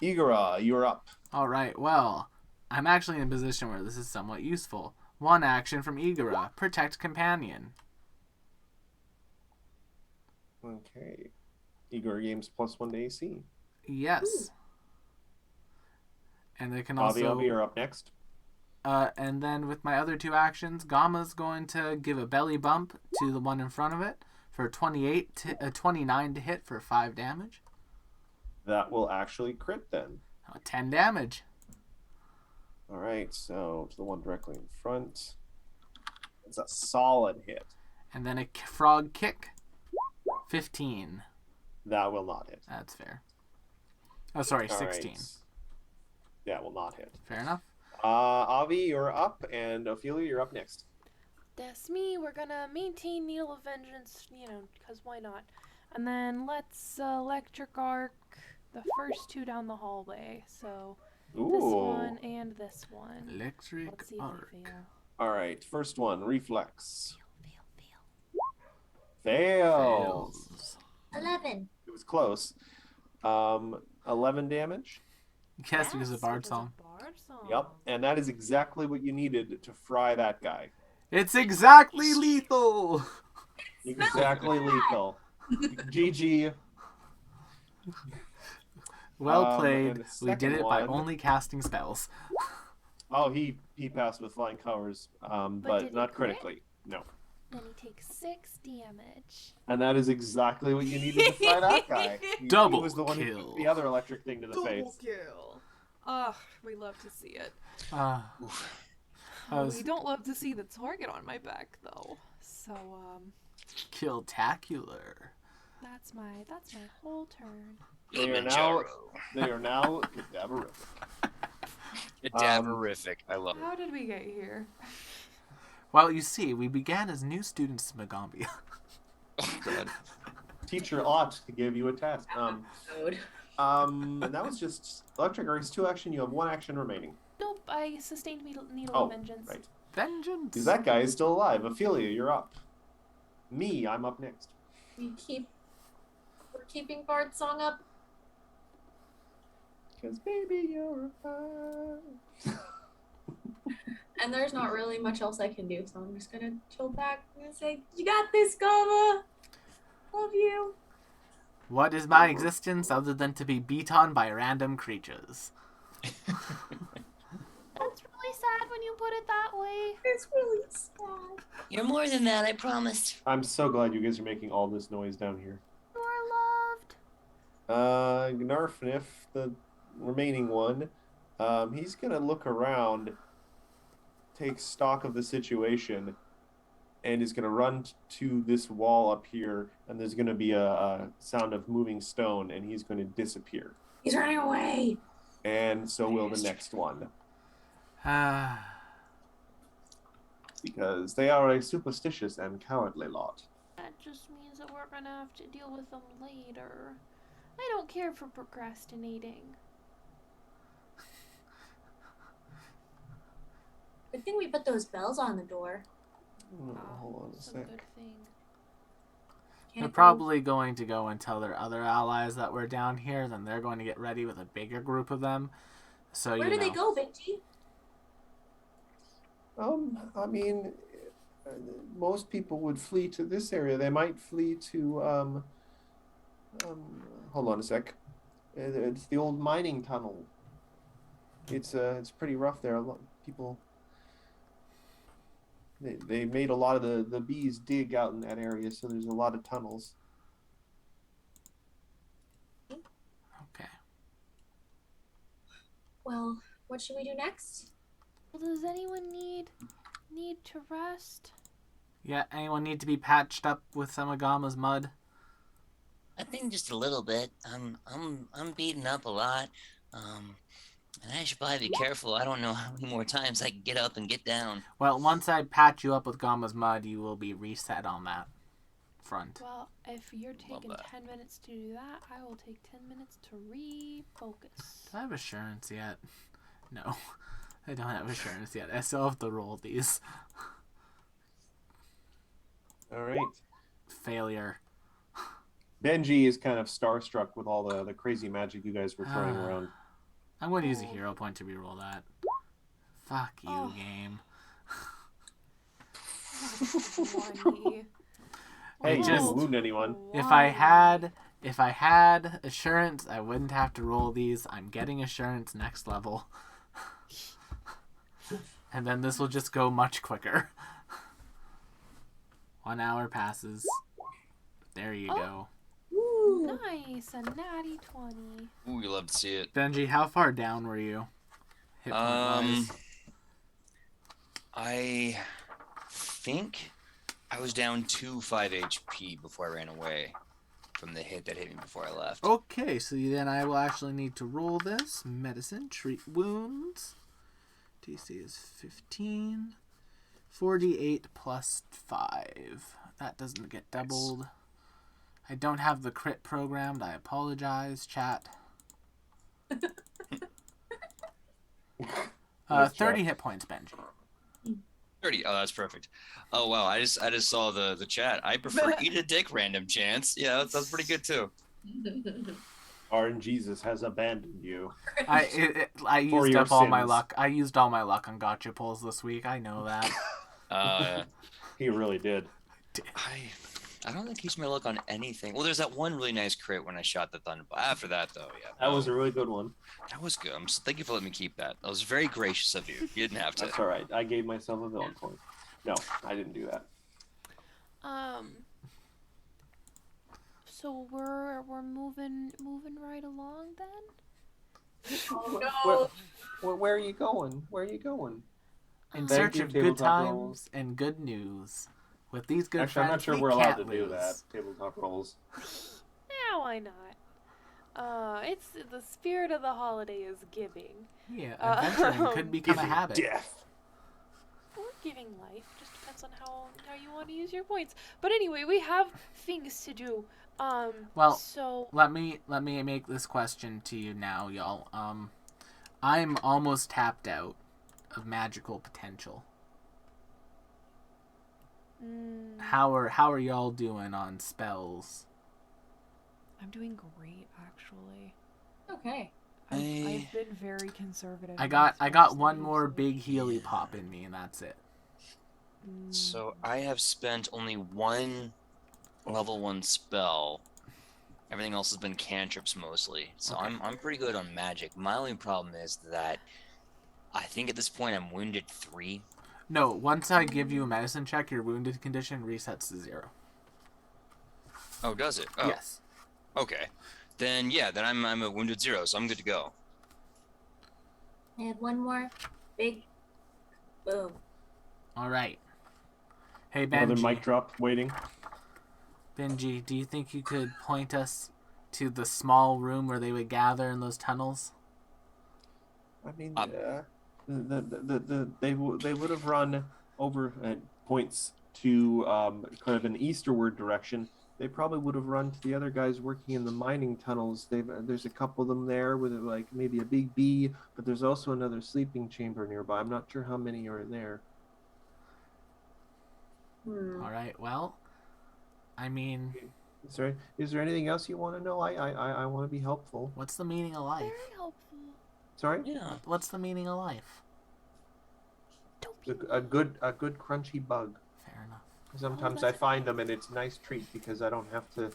Igora, you're up. All right. Well, I'm actually in a position where this is somewhat useful. 1 action from Igora. Protect companion. Okay. Igor gains +1 to AC. Yes. And they can also. Avi, you're up next. And then with my other 2 actions, Gamma's going to give a belly bump to the one in front of it for 29 to hit for 5 damage. That will actually crit then. 10 damage. All right, so to the one directly in front. It's a solid hit. And then a frog kick. 15. That will not hit. That's fair. Oh, sorry, All 16. right. That will not hit. Fair enough. Avi, you're up, and Ophelia, you're up next. That's me. We're gonna maintain Needle of Vengeance, because why not? And then let's electric arc the first 2 down the hallway. So this one and this one. Electric Let's see if arc. they fail. All right, first one, reflex. Fails. Fails. 11. It was close. 11 damage. Yes, because of Bard because Song. Bard Song. Yep, and that is exactly what you needed to fry that guy. It's exactly lethal. Exactly lethal. GG. Well and played. the We did second it by one- only casting spells. Oh, he passed with flying colors, did but he not crit? critically. No. Then he takes 6 damage. And that is exactly what you needed to fry that guy. He Double was the one who kill. took the other electric thing to the face. kill. Ugh, we love to see it. I was We don't love to see the target on my back though. So kill-tacular. That's my whole turn. They are now cadaverific. Cadaverific. I love it. how did we get here? Well, you see, we began as new students to Magambia. Oh, God. Teacher ought to give you a test. Code. And that was just electric Earth's 2 action. You have 1 action remaining. Nope, I sustained Needle Oh, of Vengeance. right. Vengeance. Because that guy is still alive. Ophelia, you're up. Me, I'm up next. We're keeping Bard's song up. Because baby, you're fine. And there's not really much else I can do, so I'm just gonna chill back and say, "You got this, Gama. Love you." What is my existence other than to be beat on by random creatures? That's really sad when you put it that way. It's really sad. You're more than that, I promise. I'm so glad you guys are making all this noise down here. You're loved. Gnarfnif, the remaining one, he's gonna look around, take stock of the situation, and is gonna run to this wall up here, and there's gonna be a sound of moving stone, and he's gonna disappear. He's running away. And so will the next one, because they are a superstitious and cowardly lot. That just means that we're gonna have to deal with them later. I don't care for procrastinating. Good thing we put those bells on the door. Hold on a That's a sec. good thing. They're Can't probably going to go and tell their other allies that we're down here. Then they're going to get ready with a bigger group of them. So Where you do they go, Benji? I mean, most people would flee to this area. They might flee to, hold on a sec. It's the old mining tunnel. It's pretty rough there. A lot of people, they made a lot of the bees dig out in that area, so there's a lot of tunnels. Okay. Well, what should we do next? Well, does anyone need to rest? Yeah. Anyone need to be patched up with some of Gama's mud? I think just a little bit. I'm beaten up a lot. And I should probably be careful. I don't know how many more times I can get up and get down. Well, once I patch you up with Gama's mud, you will be reset on that front. Well, if you're taking that. 10 minutes to do that, I will take 10 minutes to refocus. Do I have assurance yet? No. I don't have assurance yet. I still have to roll these. All right. Failure. Benji is kind of starstruck with all the crazy magic you guys were throwing around. I'm going to use a hero point to reroll that. Fuck you, Oh. game. Funny. Hey, you just- didn't wound anyone. If I had assurance, I wouldn't have to roll these. I'm getting assurance next level. And then this will just go much quicker. 1 hour passes. There you go. Ooh. Nice, a natty 20. Ooh, you love to see it. Benji, how far down were you? Hit point wise? I think I was down to 5 HP before I ran away from the hit that hit me before I left. Okay, so then I will actually need to roll this. Medicine, treat wounds. DC is 15. 48 plus 5. That doesn't get doubled. I don't have the crit programmed. I apologize, chat. Nice 30 job. hit points, Benji. 30. Oh, that's perfect. Oh wow, I just saw the chat. I prefer eat a dick random chance. Yeah, that's pretty good too. Our Jesus has abandoned you. I For used your up all my sins. luck. I used all my luck on gotcha pulls this week. I know that. He really did. I don't think use my luck on anything. Well, there's that one really nice crit when I shot the thunderbolt. After that, though, yeah. That was a really good one. That was good. Thank you for letting me keep that. That was very gracious of you. You didn't have to. That's all right. I gave myself a villain point. No, I didn't do that. So we're moving right along then. Oh no. Where are you going? Where are you going? In Thank search you, of good tabletop times rolls. and good news. With these good Actually, I'm not friends, sure we we're allowed can't to do lose. that. Tabletop rolls. Yeah, why not? It's the spirit of the holiday is giving. Yeah, adventuring could become a habit. Death. Or giving life. Just depends on how you want to use your points. But anyway, we have things to do. Well, so let me make this question to you now, y'all. I'm almost tapped out of magical potential. How are y'all doing on spells? I'm doing great, actually. Okay. I've been very conservative. I in got my one spells more lately. big Healy pop in me, and that's it. So I have spent only one level 1 spell. Everything else has been cantrips mostly. So Okay. I'm pretty good on magic. My only problem is that I think at this point I'm wounded 3. No, once I give you a medicine check, your wounded condition resets to 0. Oh, does it? Oh, Yes. okay. Then yeah, then I'm a wounded 0, so I'm good to go. I have one more big boom. All right. Hey, Another Benji. mic drop waiting. Benji, do you think you could point us to the small room where they would gather in those tunnels? I mean, they would have run over at points to kind of an easterward direction. They probably would have run to the other guys working in the mining tunnels. There's a couple of them there with like maybe a big B, but there's also another sleeping chamber nearby. I'm not sure how many are in there. Hmm. All right. Well, I mean, Is there anything else you want to know? I want to be helpful. what's the meaning of life? very helpful. Sorry? Yeah. What's the meaning of life? A good crunchy bug. Fair enough. Sometimes I find them and it's a nice treat because I don't have to,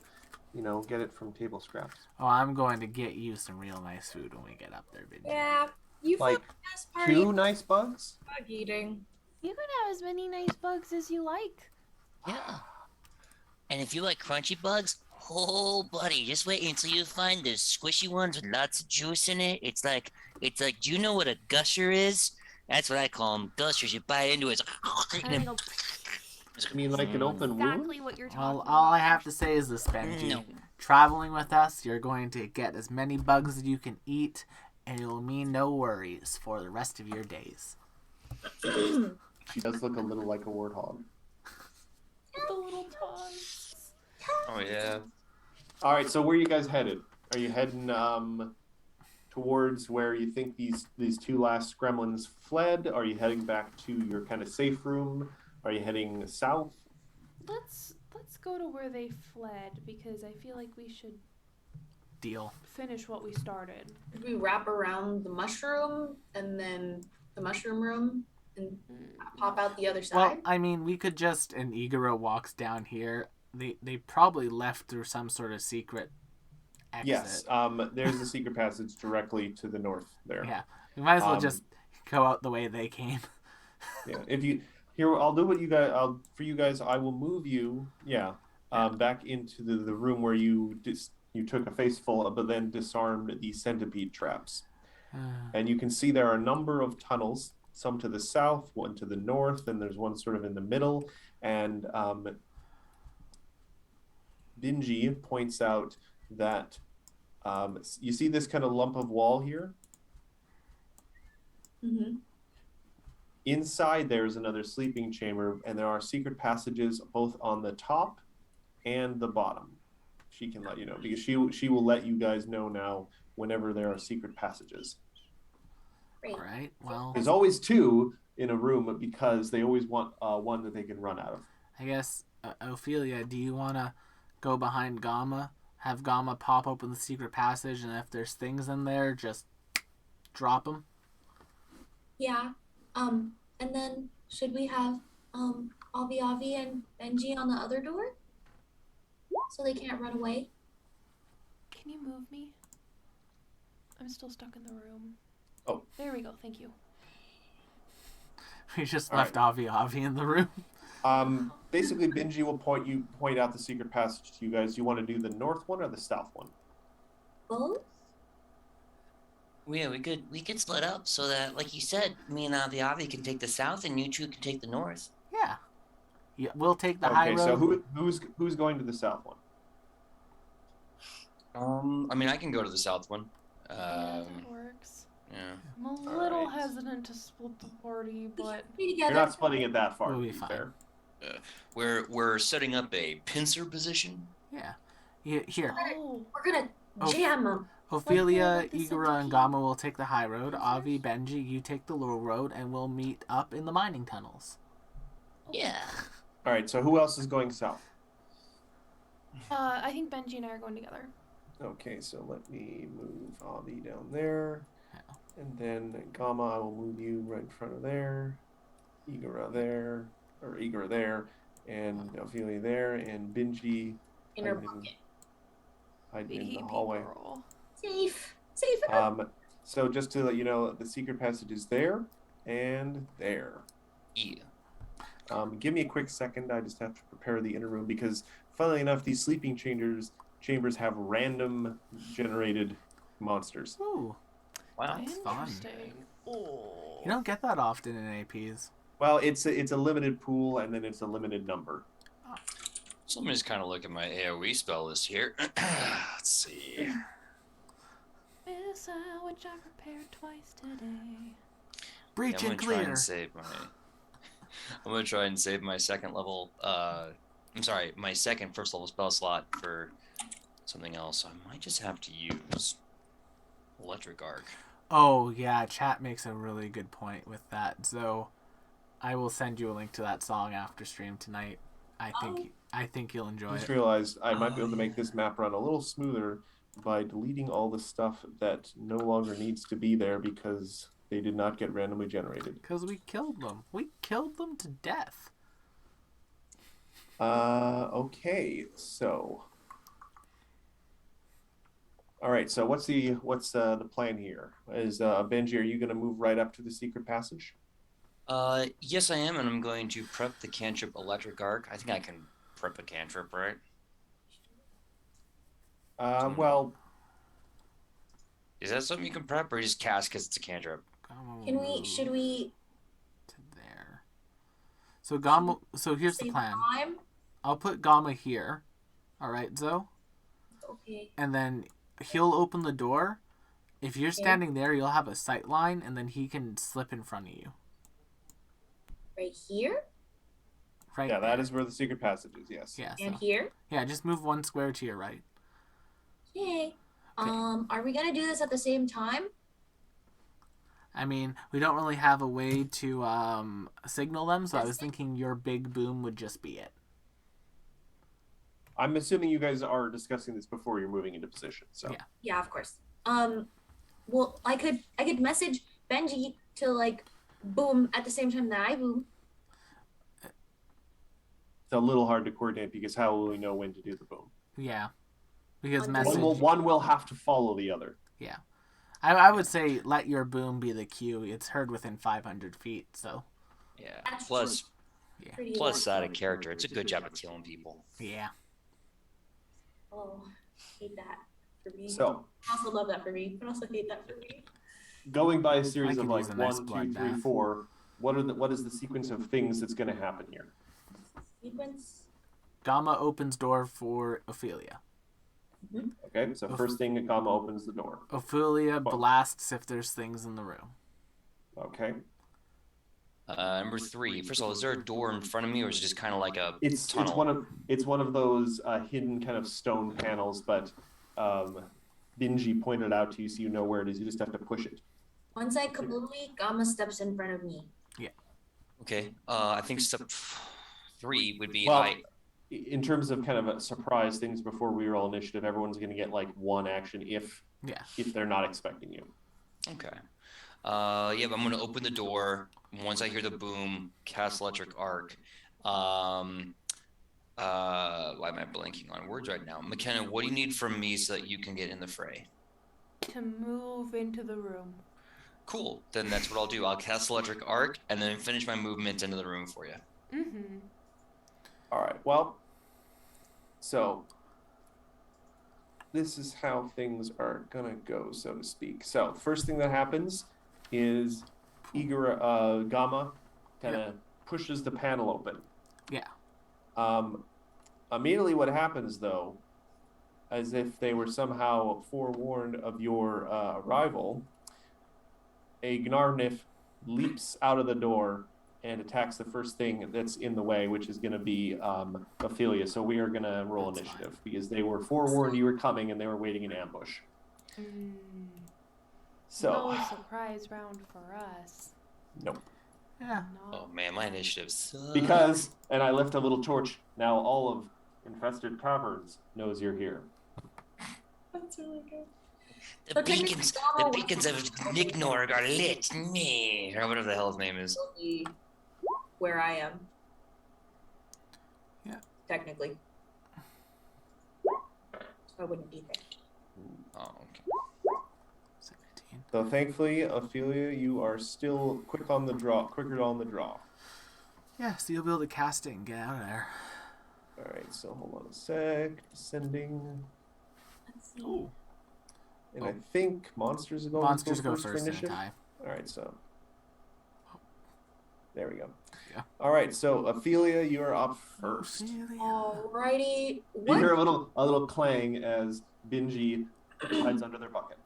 get it from table scraps. Oh, I'm going to get you some real nice food when we get up there, Benji. Yeah. You Like found the best part of 2 nice bugs? bug eating. You can have as many nice bugs as you like. Yeah. And if you like crunchy bugs, oh buddy, just wait until you find the squishy ones with lots of juice in it. It's like, do you know what a gusher is? That's what I call them, gushers. You bite into it, it's And they go You mean like an open wound? exactly what you're talking Well, about. all I have to say is this, Benji. No. Traveling with us, you're going to get as many bugs as you can eat, and it'll mean no worries for the rest of your days. She does look a little like a warthog. The little tongues. Oh yeah. All right, so where are you guys headed? Are you heading towards where you think these 2 last gremlins fled? Are you heading back to your kind of safe room? Are you heading south? Let's go to where they fled because I feel like we should Deal. finish what we started. Did we wrap around the mushroom and then the mushroom room and pop out the other Well, side? I mean, we could just, and Igaro walks down here. They probably left through some sort of secret exit. Yes. There's a secret passage directly to the north there. Yeah. We might as well Um, just go out the way they came. Yeah. If you here, I'll do what you guys. For you guys, I will move you. Yeah. Back into the room where you took a face full, but then disarmed the centipede traps. And you can see there are a number of tunnels. Some to the south, one to the north, and there's one sort of in the middle. And Binji points out that you see this kind of lump of wall here? Mm-hmm. Inside there's another sleeping chamber, and there are secret passages both on the top and the bottom. She can let you know, because she will let you guys know now whenever there are secret passages. Great. All right. Well, There's always 2 in a room because they always want one that they can run out of. I guess, Ophelia, do you want to go behind Gamma, have Gamma pop open the secret passage, and if there's things in there, just drop them? Yeah. And then should we have Avi and Benji on the other door? so they can't run away? Can you move me? I'm still stuck in the room. Oh. There we go. Thank you. We just All left Avi in the room. Basically, Benji will point out the secret passage to you guys. You want to do the north one or the south one? Both? Yeah, we could split up so that, like you said, me and Avi can take the south, and you two can take the north. Yeah. Yeah, we'll take the high road. Okay, so who's going to the south one? I mean, I can go to the south one. Yeah, that works. Yeah. I'm a little hesitant to split the party, but Be You're together. not splitting it that far. We'll be to be fine. fair. We're setting up a pincer position. Yeah. Here. oh, We're gonna Oh. jam them. Ophelia, with the Igora, and centipede. Gamma will take the high road. Avi, Benji, you take the low road, and we'll meet up in the mining tunnels. Yeah. All right, so who else is going south? I think Benji and I are going together. Okay, so let me move Avi down there. Yeah. And then Gamma, I will move you right in front of there. Igora there. And Ophelia there. And Benji In her hiding pocket. in Baby the hallway. girl. Safe. Safe. So just to let you know, the secret passage is there and there. Yeah. Give me a quick second. I just have to prepare the inner room because, funnily enough, these sleeping chambers have random generated monsters. Ooh. Wow. fun. Interesting. Oh. You don't get that often in APs. Well, it's a limited pool and then it's a limited number. So let me just kind of look at my AoE spell list here. Let's see. Miss out, which I prepared twice today. Breach I'm and gonna try clear. and save my. I'm gonna try and save my second level. I'm sorry, my second first level spell slot for something else. So I might just have to use electric arc. Oh, yeah, chat makes a really good point with that. So I will send you a link to that song after stream tonight. I think you'll enjoy I just it. realized I might be able to make this map run a little smoother by deleting all the stuff that no longer needs to be there because they did not get randomly generated. Because we killed them. We killed them to death. Okay, so. All right, so what's the plan here? Is Benji, are you going to move right up to the secret passage? Yes, I am, and I'm going to prep the cantrip electric arc. I think I can prep a cantrip, right? Well, Is that something you can prep, or you just cast because it's a cantrip? Should we to there? So Gamma. So here's the save plan. time? I'll put Gamma here. All right, Zoe. Okay. And then he'll open the door. If you're standing there, you'll have a sight line, and then he can slip in front of you. Right here? Right. yeah, that there. is where the secret passage is. Yes. Yeah. And So, here? yeah, just move one square to your right. Okay. Are we gonna do this at the same time? I mean, we don't really have a way to signal them, so I was thinking your big boom would just be it. I'm assuming you guys are discussing this before you're moving into position. So. Yeah. Yeah, of course. Well, I could message Benji to like boom at the same time that I boom. It's a little hard to coordinate because how will we know when to do the boom? Yeah. Because One message. One will have to follow the other. Yeah. I would say let your boom be the cue. It's heard within 500 feet, so. Yeah. That's Plus, Yeah. Pretty plus out of character, it's a good job of killing people. Yeah. Oh, hate that for me. So, I also love that for me, but also hate that for me. going by a I series of could like use a nice 1, 2, 3, bloodbath. 4, what is the sequence of things that's going to happen here? Sequence. Gamma opens door for Ophelia. Okay, so first thing, Akama opens the door. Ophelia What? blasts if there's things in the room. Okay, Number 3. First of all, is there a door in front of me, or is it just kind of like a it's tunnel? one of those hidden kind of stone panels, but Benji pointed out to you, so you know where it is. You just have to push it. Once I completely, Gamma steps in front of me. Okay. I think step 3 would be Well, in terms of kind of a surprise things before we roll initiative, everyone's going to get like one action if they're not expecting you. Okay. Yeah, but I'm gonna open the door. Once I hear the boom, cast electric arc. Why am I blanking on words right now? McKenna, what do you need from me so that you can get in the fray? To move into the room. Cool. Then that's what I'll do. I'll cast Electric Arc and then finish my movement into the room for you. Mm-hmm. All right. Well, so this is how things are gonna go, so to speak. So first thing that happens is Gamma kind of pushes the panel open. Yeah. Immediately, what happens though, as if they were somehow forewarned of your arrival, a Gnarnif leaps out of the door and attacks the first thing that's in the way, which is going to be Ophelia. So we are going to roll initiative because they were forewarned you were coming and they were waiting in ambush. So no surprise round for us. Nope. Yeah. Oh man, my initiative sucks. Because, and I left a little torch, now all of Infested Caverns knows you're here. That's really good. The beacons of Nicknorg are lit. Me. Or whatever the hell his name is. Where I am. Yeah. Technically. I wouldn't be there. Oh, okay. 17. So thankfully, Ophelia, you are still quicker on the draw. Yeah, so you'll be able to cast it and get out of there. All right, so hold on a sec. Descending. Let's see. Ooh. And I think monsters are going Monsters to go for first in a initiative. tie. All right, so there we go. Yeah. All right, so Ophelia, you are up first. Alrighty. You hear a little clang as Benji hides under their bucket.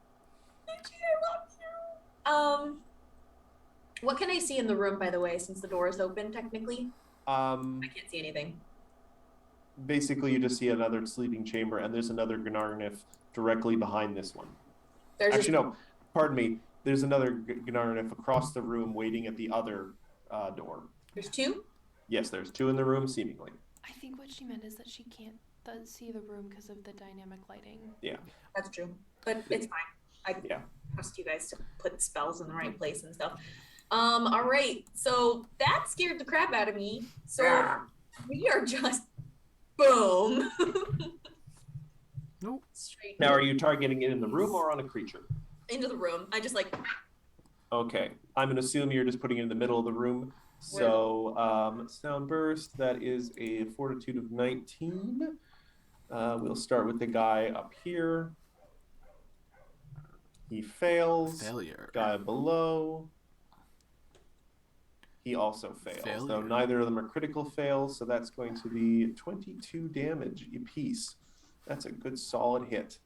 What can I see in the room, by the way, since the door is open, technically? I can't see anything. Basically, you just see another sleeping chamber, and there's another Gnarnif directly behind this one. No, pardon me. There's another Gnarnif across the room waiting at the other door. There's two? Yes, there's two in the room, seemingly. I think what she meant is that she can't see the room because of the dynamic lighting. Yeah. That's true. But it's fine. I Yeah. trust you guys to put spells in the right place and stuff. All right. So that scared the crap out of me. So we are just boom. Nope. Straight Now, are you targeting it in the room or on a creature? into the room. I just like Okay. I'm going to assume you're just putting it in the middle of the room. So, sound burst, that is a fortitude of 19. We'll start with the guy up here. He fails. Failure. Guy below. He also fails. Failure. Though neither of them are critical fails, so that's going to be 22 damage apiece. That's a good solid hit.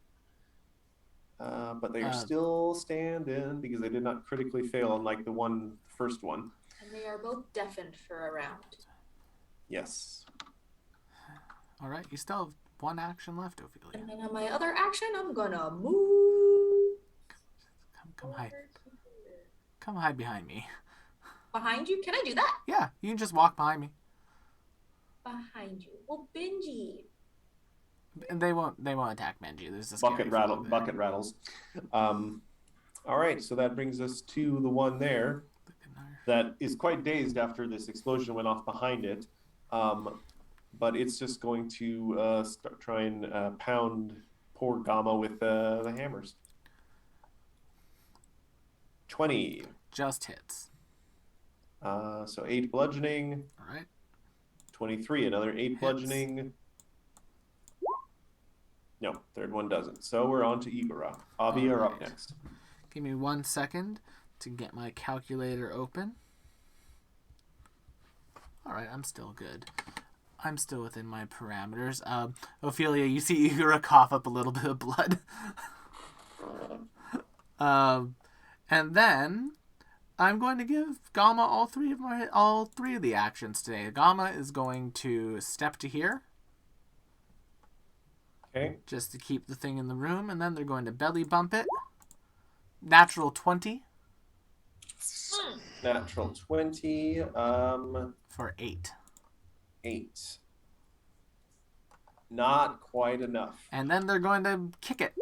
But they are still standing because they did not critically fail, unlike the first one. and they are both deafened for a round. Yes. All right, you still have one action left, Ophelia. And then on my other action, I'm gonna move. Come hide. Come hide behind me. Behind you? Can I do that? Yeah, you can just walk behind me. Behind you. Well, Benji. And they won't attack Benji. There's this Bucket rattles. All right, so that brings us to the one there that is quite dazed after this explosion went off behind it. But it's just going to try and pound poor Gamma with the hammers. 20. Just hits. So 8 bludgeoning. All right. 23. Another 8 Hits. bludgeoning. No, third one doesn't. So we're on to Igora. Avi are up Alright. next. Give me 1 second to get my calculator open. All right, I'm still good. I'm still within my parameters. Ophelia, you see Igora cough up a little bit of blood. And then I'm going to give Gamma all three of the actions today. Gamma is going to step to here. Okay. Just to keep the thing in the room, and then they're going to belly bump it. Natural 20 Natural 20. for 8. 8. Not quite enough. And then they're going to kick it.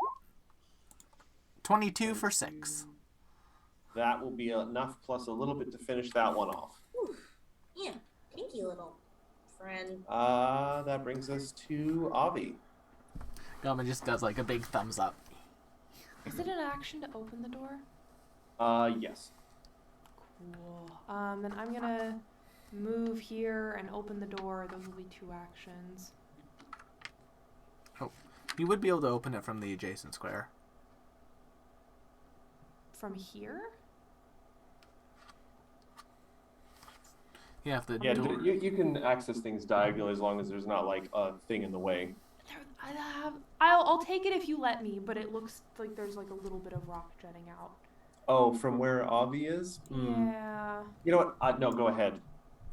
22 for 6. That will be enough plus a little bit to finish that one off. Whew. Yeah, thank you, little friend. That brings us to Avi. Gama just does like a big thumbs up. Is it an action to open the door? Yes. Cool. Then I'm gonna move here and open the door. Those will be 2 actions. You would be able to open it from the adjacent square. From here? Yeah, if the Yeah, door... you can access things diagonally as long as there's not like a thing in the way. I'll take it if you let me, but it looks like there's like a little bit of rock jutting out. Oh, from where Avi is? Yeah. You know what? No, go ahead.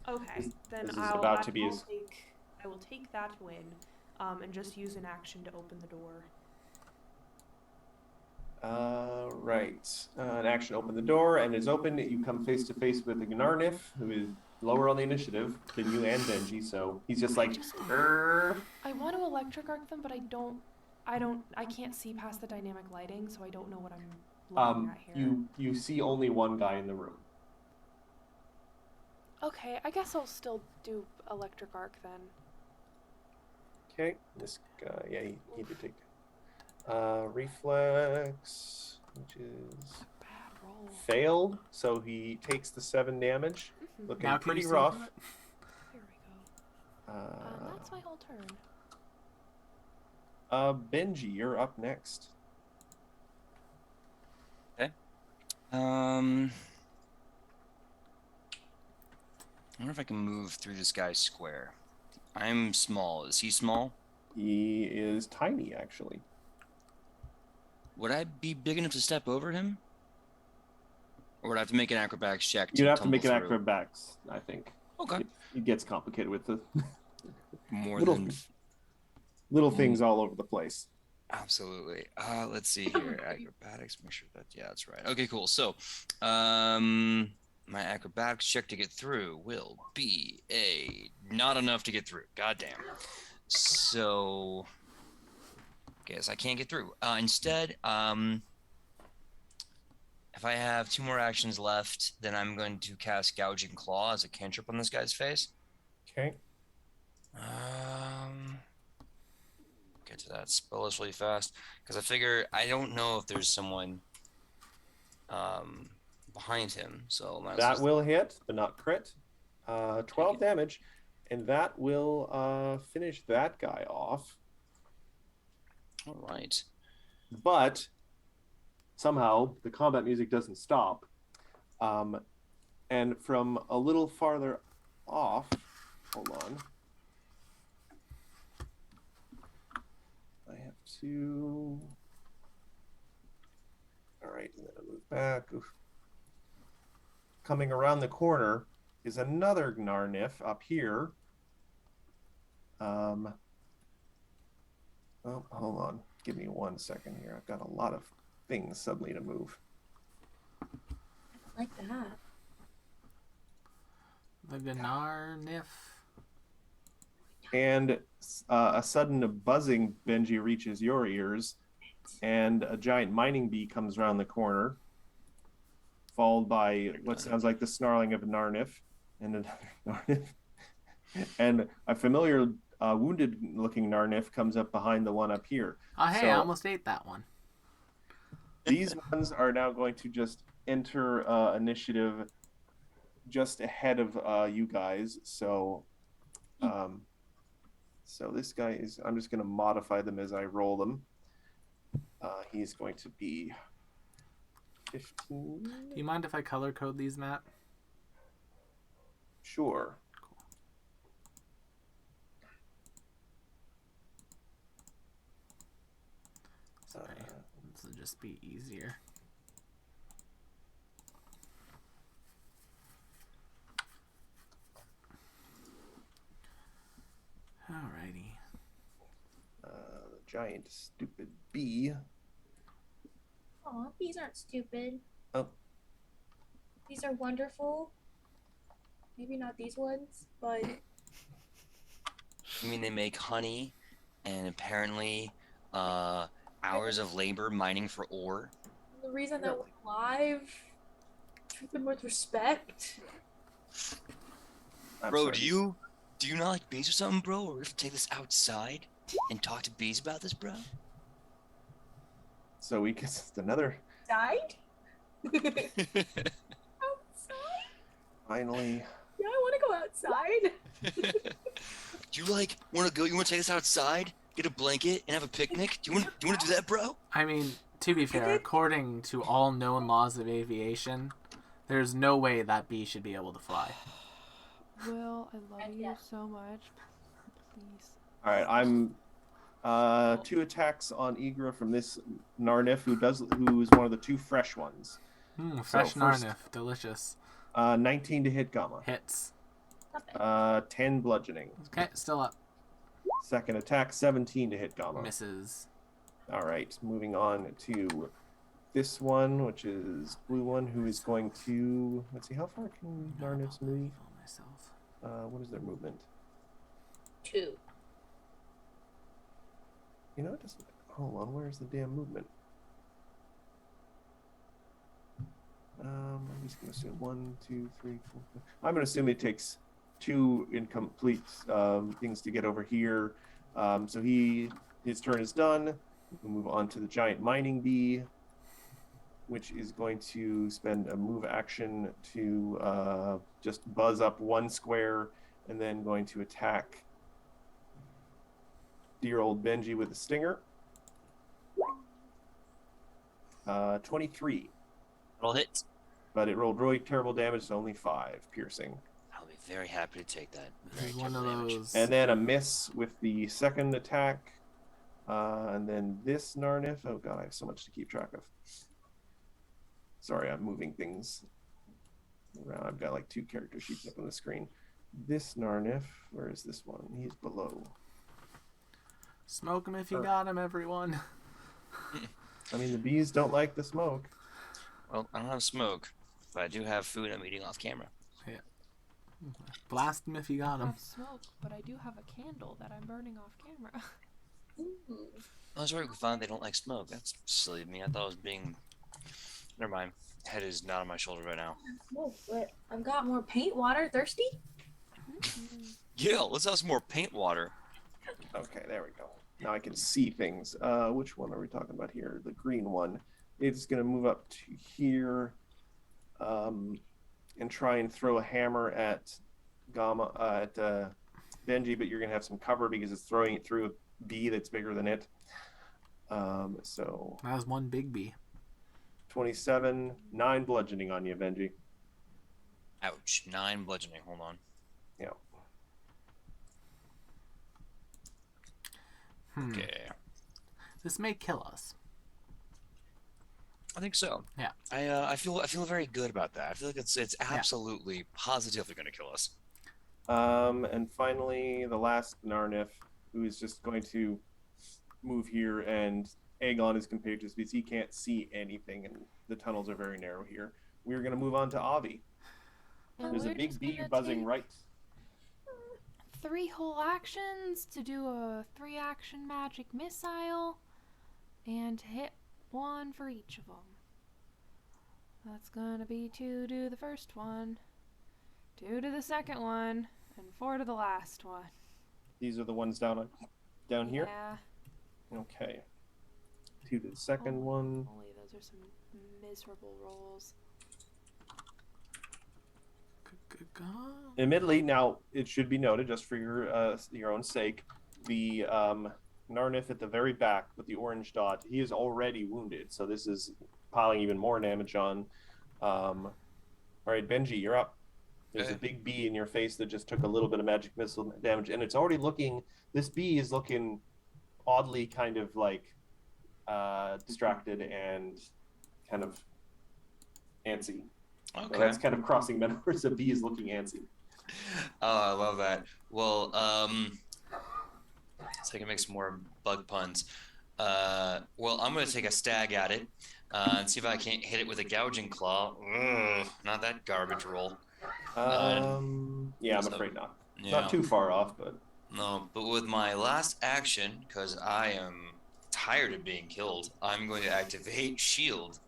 Okay. Then This is I'll about to be I will take that win, and just use an action to open the door. Right. An action open the door, and it's open. You come face to face with the Gnarnif, who is lower on the initiative than you and Benji, so he's just like, "Grr." I want to electric arc them, but I can't see past the dynamic lighting, so I don't know what I'm looking at here. You see only one guy in the room. Okay, I guess I'll still do electric arc then. Okay, this guy, yeah, he did take reflex, which is Bad roll. failed, so he takes the 7 damage. Mhm. Looking Now can pretty you see rough. from it? Here we go. That's my whole turn. Benji, you're up next. I wonder if I can move through this guy's square. I'm small. Is he small? He is tiny, actually. Would I be big enough to step over him? Or would I have to make an acrobatics check to You'd have to tumble make an through? acrobatics, I think. Okay. It gets complicated with the More little, than... little things all over the place. Absolutely. Let's see here. Acrobatics. Make sure that... Yeah, that's right. Okay, cool. So, my acrobatics check to get through will be not enough to get through. Goddamn. So... Guess I can't get through. Instead, if I have 2 more actions left, then I'm going to cast Gouging Claw as a cantrip on this guy's face. Okay. Get to that spell list really fast because I figure I don't know if there's someone behind him. So that will hit, but not crit. 12 damage, and that will finish that guy off. All right. But somehow the combat music doesn't stop. And from a little farther off, hold on. I have to. All right, and then I move back. Oof. Coming around the corner is another Gnarnif up here. Oh, hold on. Give me 1 second here. I've got a lot of things suddenly to move. Like that. The Gnarnif. And a sudden buzzing, Benji, reaches your ears, and a giant mining bee comes around the corner, followed by what sounds like the snarling of a Gnarnif, and another Gnarnif. And a familiar wounded-looking Gnarnif comes up behind the one up here. Oh, hey, So- I almost ate that one. These ones are now going to just enter initiative just ahead of you guys. So, so this guy is. I'm just going to modify them as I roll them. He's going to be 15. Do you mind if I color code these, Matt? Sure. Sorry, this will just be easier. Alrighty. The giant stupid bee. Aw, bees aren't stupid. Oh. These are wonderful. Maybe not these ones, but I mean, they make honey, and apparently, hours of labor mining for ore. the reason that we're alive, treat them with respect. I'm Bro, sorry. do you Do you not like bees or something, bro? Or we have to take this outside and talk to bees about this, bro? So we get another. Died? Outside? Finally. Yeah, I want to go outside. Do you like want to go? You want to take us outside, get a blanket, and have a picnic? Do you want to do that, bro? I mean, to be fair, according to all known laws of aviation, there's no way that bee should be able to fly. Will, I love And you yeah. so much. Please. All right, I'm 2 attacks on Igra from this Narnif, who's one of the 2 fresh ones. Fresh first- Narnif, delicious. 19 to hit Gamma. Hits. 10 bludgeoning. Okay, still up. Second attack, 17 to hit Gamma. Misses. All right, moving on to this one, which is blue one, who is going to. Let's see, how far can Narnifs move? Myself. What is their movement? 2. You know, it doesn't. Hold on, where's the damn movement? I'm just going to assume 1, 2, 3, 4, 5. I'm going to assume it takes 2 incomplete things to get over here. So his turn is done. We'll move on to the giant mining bee, which is going to spend a move action to just buzz up 1 square, and then going to attack dear old Benji with a stinger. 23. Roll hits. But it rolled really terrible damage, so only 5 piercing. I'll be very happy to take that. This Very is one of terrible damage. those. And then a miss with the second attack. And then this Narnif. Oh god, I have so much to keep track of. Sorry, I'm moving things around. I've got like 2 character sheets up on the screen. This Narnif, where is this one? He's below. Smoke him if you got him, everyone. I mean, the bees don't like the smoke. Well, I don't have smoke, but I do have food I'm eating off camera. Blast him if you I got him. have smoke, but I do have a candle that I'm burning off camera. I was right. We found they don't like smoke. That's silly of me. I thought I was being. Never mind. Head is not on my shoulder right now. Oh, but I've got more paint water. Thirsty? Yeah, let's have some more paint water. Okay, there we go. Now I can see things. Which one are we talking about here? The green one. It's going to move up to here and try and throw a hammer at Benji, but you're going to have some cover because it's throwing it through a bee that's bigger than it. So That was one big bee. 27, 9 bludgeoning on you, Benji. Ouch. 9 bludgeoning. Hold on. Yeah. Okay. This may kill us. I think so. Yeah. I feel very good about that. I feel like it's absolutely positively going to kill us. And finally, the last Narnif, who is just going to move here, and Aegon is contagious because he can't see anything, and the tunnels are very narrow here. We're going to move on to Avi. And There's a we're big just bee gonna buzzing take right. 3 whole actions to do a 3-action magic missile and hit 1 for each of them. That's gonna be 2 to the first one, 2 to the second one, and 4 to the last one. These are the ones down here? Yeah. Okay. 2 to the second one. Holy, those are some miserable rolls. Good God. Admittedly, now it should be noted, just for your own sake, the Narnif at the very back with the orange dot, he is already wounded, so this is piling even more damage on. All right, Benji, you're up. There's a big bee in your face that just took a little bit of magic missile damage, and it's already looking. This bee is looking oddly kind of like distracted and kind of antsy. Okay. So that's kind of crossing metaphors. A bee is looking antsy. Oh, I love that. Well, so I can make some more bug puns. Well, I'm going to take a stag at it and see if I can't hit it with a gouging claw. Ugh, not that garbage roll. Yeah, I'm so- afraid not. Yeah. Not too far off, but No, but with my last action, because I am tired of being killed, I'm going to activate shield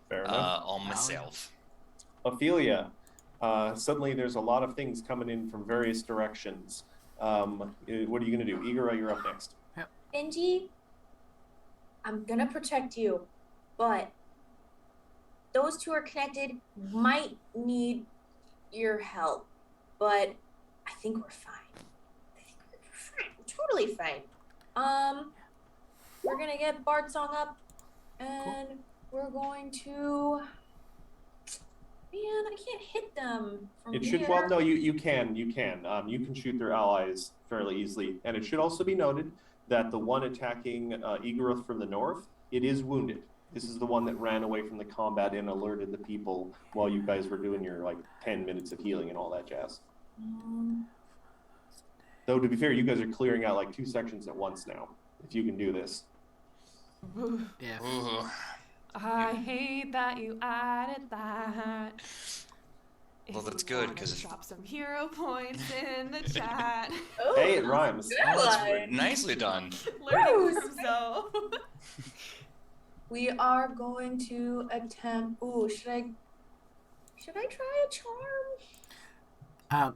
fair enough. on myself. Ophelia, Suddenly there's a lot of things coming in from various directions. What are you going to do? Igora, you're up next. Benji, I'm gonna protect you, but those two are connected, might need your help, but I think we're fine. We're totally fine. We're gonna get Bart song up, and we're going to. Man, I can't hit them from It here. should, well, no, you can. You can shoot their allies fairly easily. And it should also be noted that the one attacking Igoroth from the north, it is wounded. This is the one that ran away from the combat and alerted the people while you guys were doing your, 10 minutes of healing and all that jazz. Though, to be fair, you guys are clearing out, 2 sections at once now, if you can do this. Yeah. Ooh. I hate that you added that. Well, If that's you good, wanna 'cause if- drop some hero points in the chat. Oh, Hey, it rhymes. good Oh, that's one. nicely done. Learning from Zoe. We are going to attempt. Ooh, should I try a charm?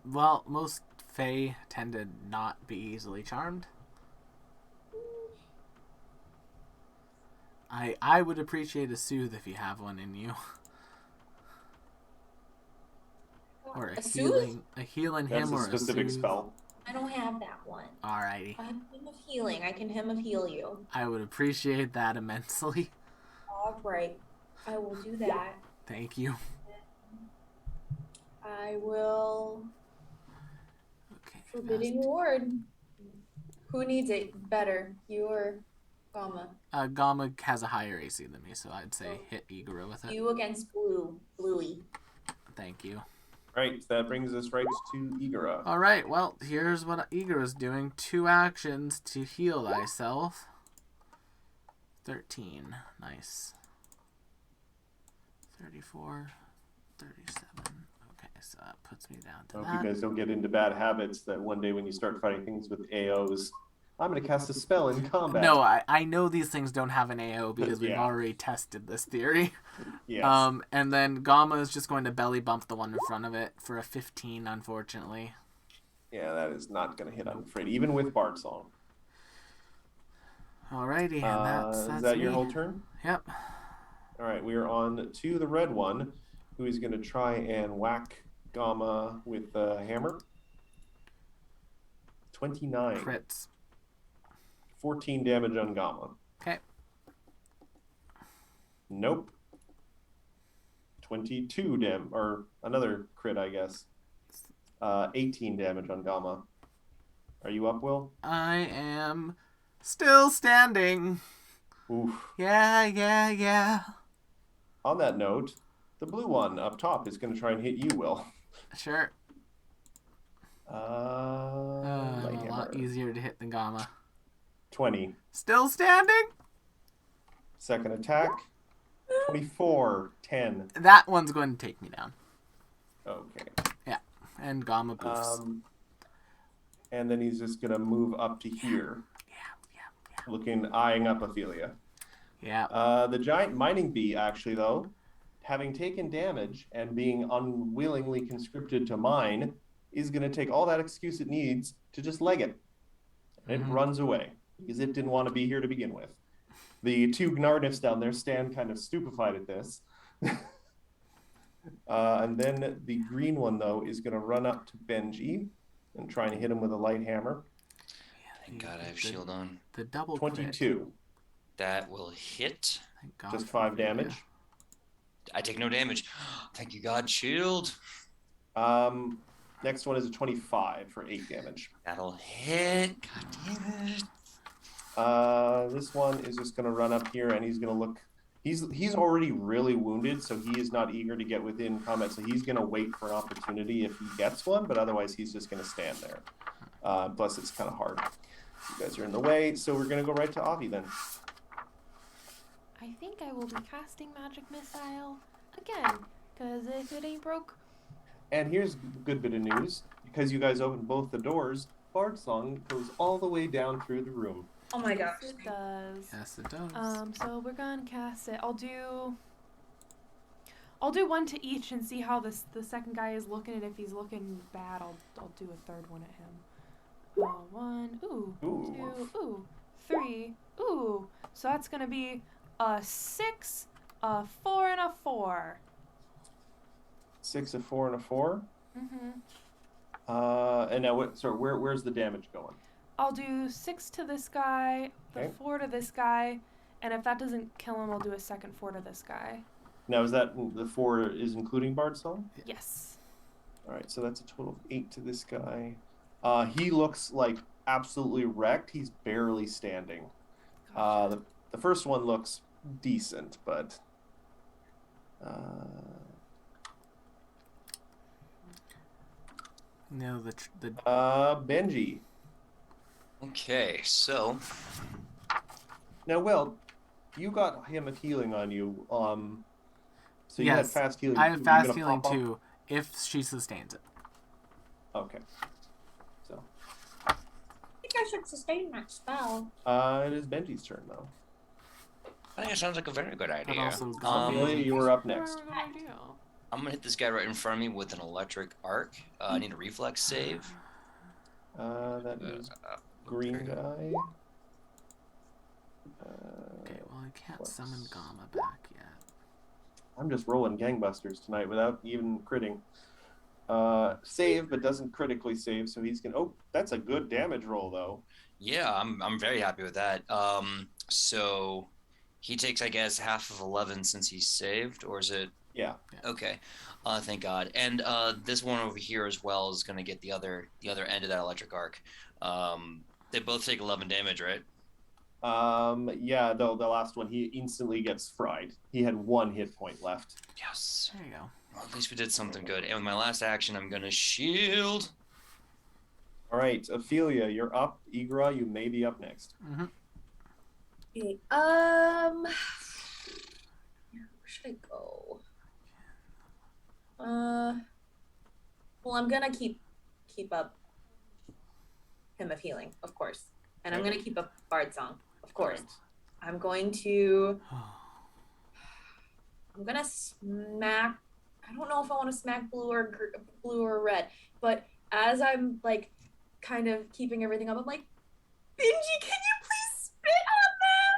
Well, most Fae tend to not be easily charmed. I would appreciate a soothe if you have one in you. Or a soothe? healing That's him a or specific a soothe. spell. I don't have that one. Alrighty. I have hymn of healing. I can hymn of heal you. I would appreciate that immensely. All right, I will do that. Thank you. I will. Okay. Forbidding ward. Who needs it better, you or Gamma? Gamma has a higher AC than me, so I'd say hit Igora with it. You against Bluey. Thank you. Right, that brings us right to Igora. Alright, well, here's what Igora's doing. 2 actions to heal thyself. 13. Nice. 34. 37. Okay, so that puts me down to I hope that. you guys don't get into bad habits that one day when you start fighting things with AOs, I'm going to cast a spell in combat. No, I know these things don't have an AO because we've Yeah. already tested this theory. Yes. And then Gamma is just going to belly bump the one in front of it for a 15, unfortunately. Yeah, that is not going to hit, I'm afraid, even with Bard Song. Alrighty, and that's Is that your me. whole turn? Yep. All right, we are on to the red one, who is going to try and whack Gamma with the hammer. 29. Crits. 14 damage on Gamma. Okay. Nope. 22 or another crit, I guess. 18 damage on Gamma. Are you up, Will? I am still standing. Oof. Yeah. On that note, the blue one up top is going to try and hit you, Will. Sure. Light A hammer. lot easier to hit than Gamma. 20. Still standing? Second attack. 24. 10. That one's going to take me down. Okay. Yeah. And Gamma poofs. And then he's just going to move up to here. Yeah. Eyeing up Ophelia. Yeah. The giant mining bee, actually, though, having taken damage and being unwillingly conscripted to mine, is going to take all that excuse it needs to just leg it. And it runs away, because it didn't want to be here to begin with. The 2 Gnardiffs down there stand kind of stupefied at this. And then the green one, though, is going to run up to Benji and try and hit him with a light hammer. Thank God I have shield on. The double 22. Crit. That will hit. Thank God Just for 5 Ophelia. damage. I take no damage. Thank you, God. Shield. Next one is a 25 for 8 damage. That'll hit. God damn it. This one is just going to run up here and he's going to look. He's already really wounded, so he is not eager to get within combat. So he's going to wait for an opportunity if he gets one, but otherwise he's just going to stand there. Plus it's kind of hard. You guys are in the way, so we're going to go right to Avi then. I think I will be casting Magic Missile again, because if it ain't broke. And here's a good bit of news. Because you guys opened both the doors, Bard Song goes all the way down through the room. Oh my gosh. Yes, it does. Yes, it does. So we're gonna cast it. I'll do one to each and see how the second guy is looking, and if he's looking bad, I'll do a third one at him. 1, ooh, Ooh. 2, ooh, 3, ooh. So that's gonna be a 6, a 4, and a 4. 6, a 4, and a 4. Mhm. And now what? So where's the damage going? I'll do 6 to this guy, the Okay. 4 to this guy, and if that doesn't kill him, I'll do a second 4 to this guy. Now is that the 4 is including Bard Song? Yes. All right, so that's a total of 8 to this guy. He looks like absolutely wrecked. He's barely standing. Gotcha. The first one looks decent, but No, the Benji. Okay, so Now, Will, you got him of healing on you. So you had Yes, fast healing. I too. have You fast gonna healing pop up? too, if she sustains it. Okay. So I think I should sustain that spell. it is Benji's turn though. I think it sounds like a very good idea. also good. Amelia, you were up What next. a good idea. I'm gonna hit this guy right in front of me with an electric arc. I need a reflex save. That is green there we go. guy. Okay, well I can't Whoops. summon Gamma back yet. I'm just rolling gangbusters tonight without even critting. Save, but doesn't critically save, so he's gonna. Oh, that's a good damage roll though. Yeah, I'm very happy with that. So he takes, I guess, half of 11 since he's saved, or is it? Yeah. Okay. Thank God. And this one over here as well is gonna get the other end of that electric arc. They both take 11 damage, right? Yeah. The last one, he instantly gets fried. He had 1 hit point left. Yes. There you go. Well, at least we did something good. And with my last action, I'm gonna shield. All right, Ophelia, you're up. Igra, you may be up next. Mm-hmm. Okay, where should I go? Well, I'm gonna keep up him of healing, of course, and I'm Okay. gonna keep up Bard Song, of course. Alright. I'm going to. I'm gonna smack. I don't know if I want to smack blue or red, but as I'm like, kind of keeping everything up, I'm like, Benji, can you please spit on them?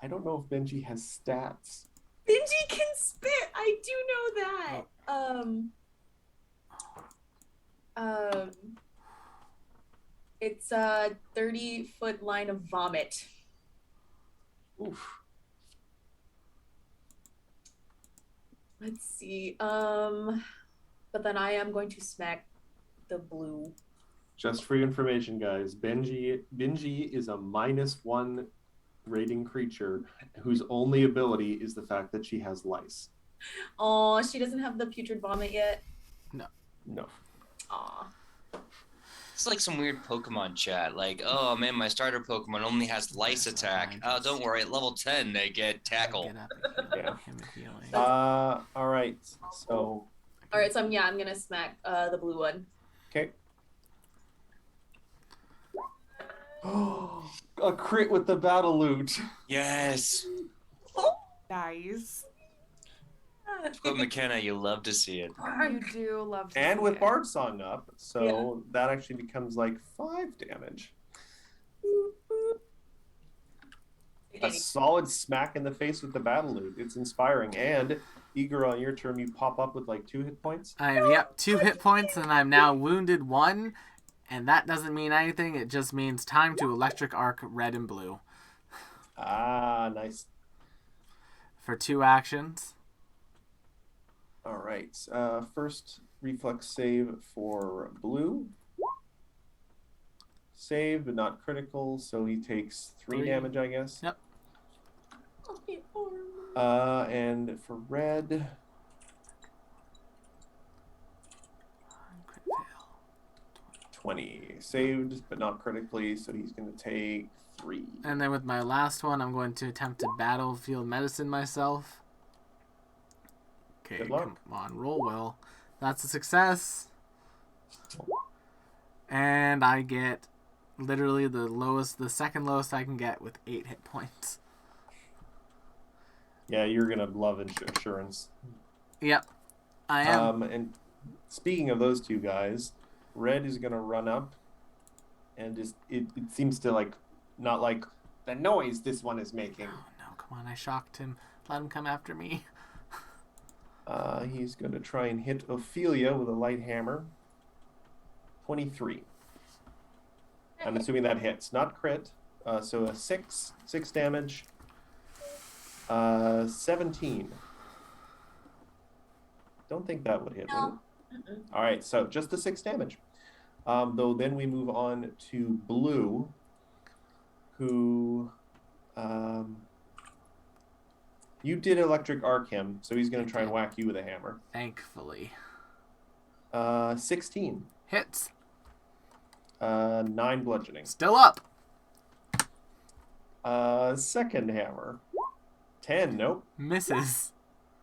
I don't know if Benji has stats. Benji can spit. I do know that. It's a 30-foot line of vomit. Oof. Let's see. But then I am going to smack the blue. Just for your information, guys, Benji is a -1 rating creature whose only ability is the fact that she has lice. Oh, she doesn't have the putrid vomit yet. No. Aw. It's like some weird Pokemon chat. Like, oh man, my starter Pokemon only has lice attack. Oh, don't worry. At level 10, they get tackle. Get up and Yeah. him of healing. All right. So, All right, so I'm gonna smack the blue one. okay. A crit with the battle loot. Yes. Nice. But McKenna, you love to see it. You do love to And see with it. Bard Song up, so that actually becomes like 5 damage. A solid smack in the face with the battle loot. It's inspiring. And Eager, on your turn, you pop up with like 2 hit points. I'm 2 hit points, and I'm now wounded 1, and that doesn't mean anything. It just means time to electric arc red and blue Ah, nice. for 2 actions. All right. First reflex save for blue. Save, but not critical, so he takes 3 3. damage, I guess. Yep. Okay, And for red, Crit fail. 20. Saved, but not critically, so he's going to take 3. And then with my last one, I'm going to attempt to battlefield medicine myself. Okay, Good luck. come on, roll well. That's a success. And I get literally the second lowest I can get with 8 hit points. Yeah, you're gonna love assurance. Yep, I am. And speaking of those two guys, Red is gonna run up, and just it seems to like not like the noise this one is making. Oh, no, come on, I shocked him. Let him come after me. He's gonna try and hit Ophelia with a light hammer. 23. I'm assuming that hits, not crit. So a 6 damage. 17. Don't think that would hit, would it? All right, so just the 6 damage. Though then we move on to Blue, who you did electric arc him, so he's going to try and whack you with a hammer. Thankfully. 16. Hits. 9 bludgeoning. Still up. Second hammer. 10, nope. Misses.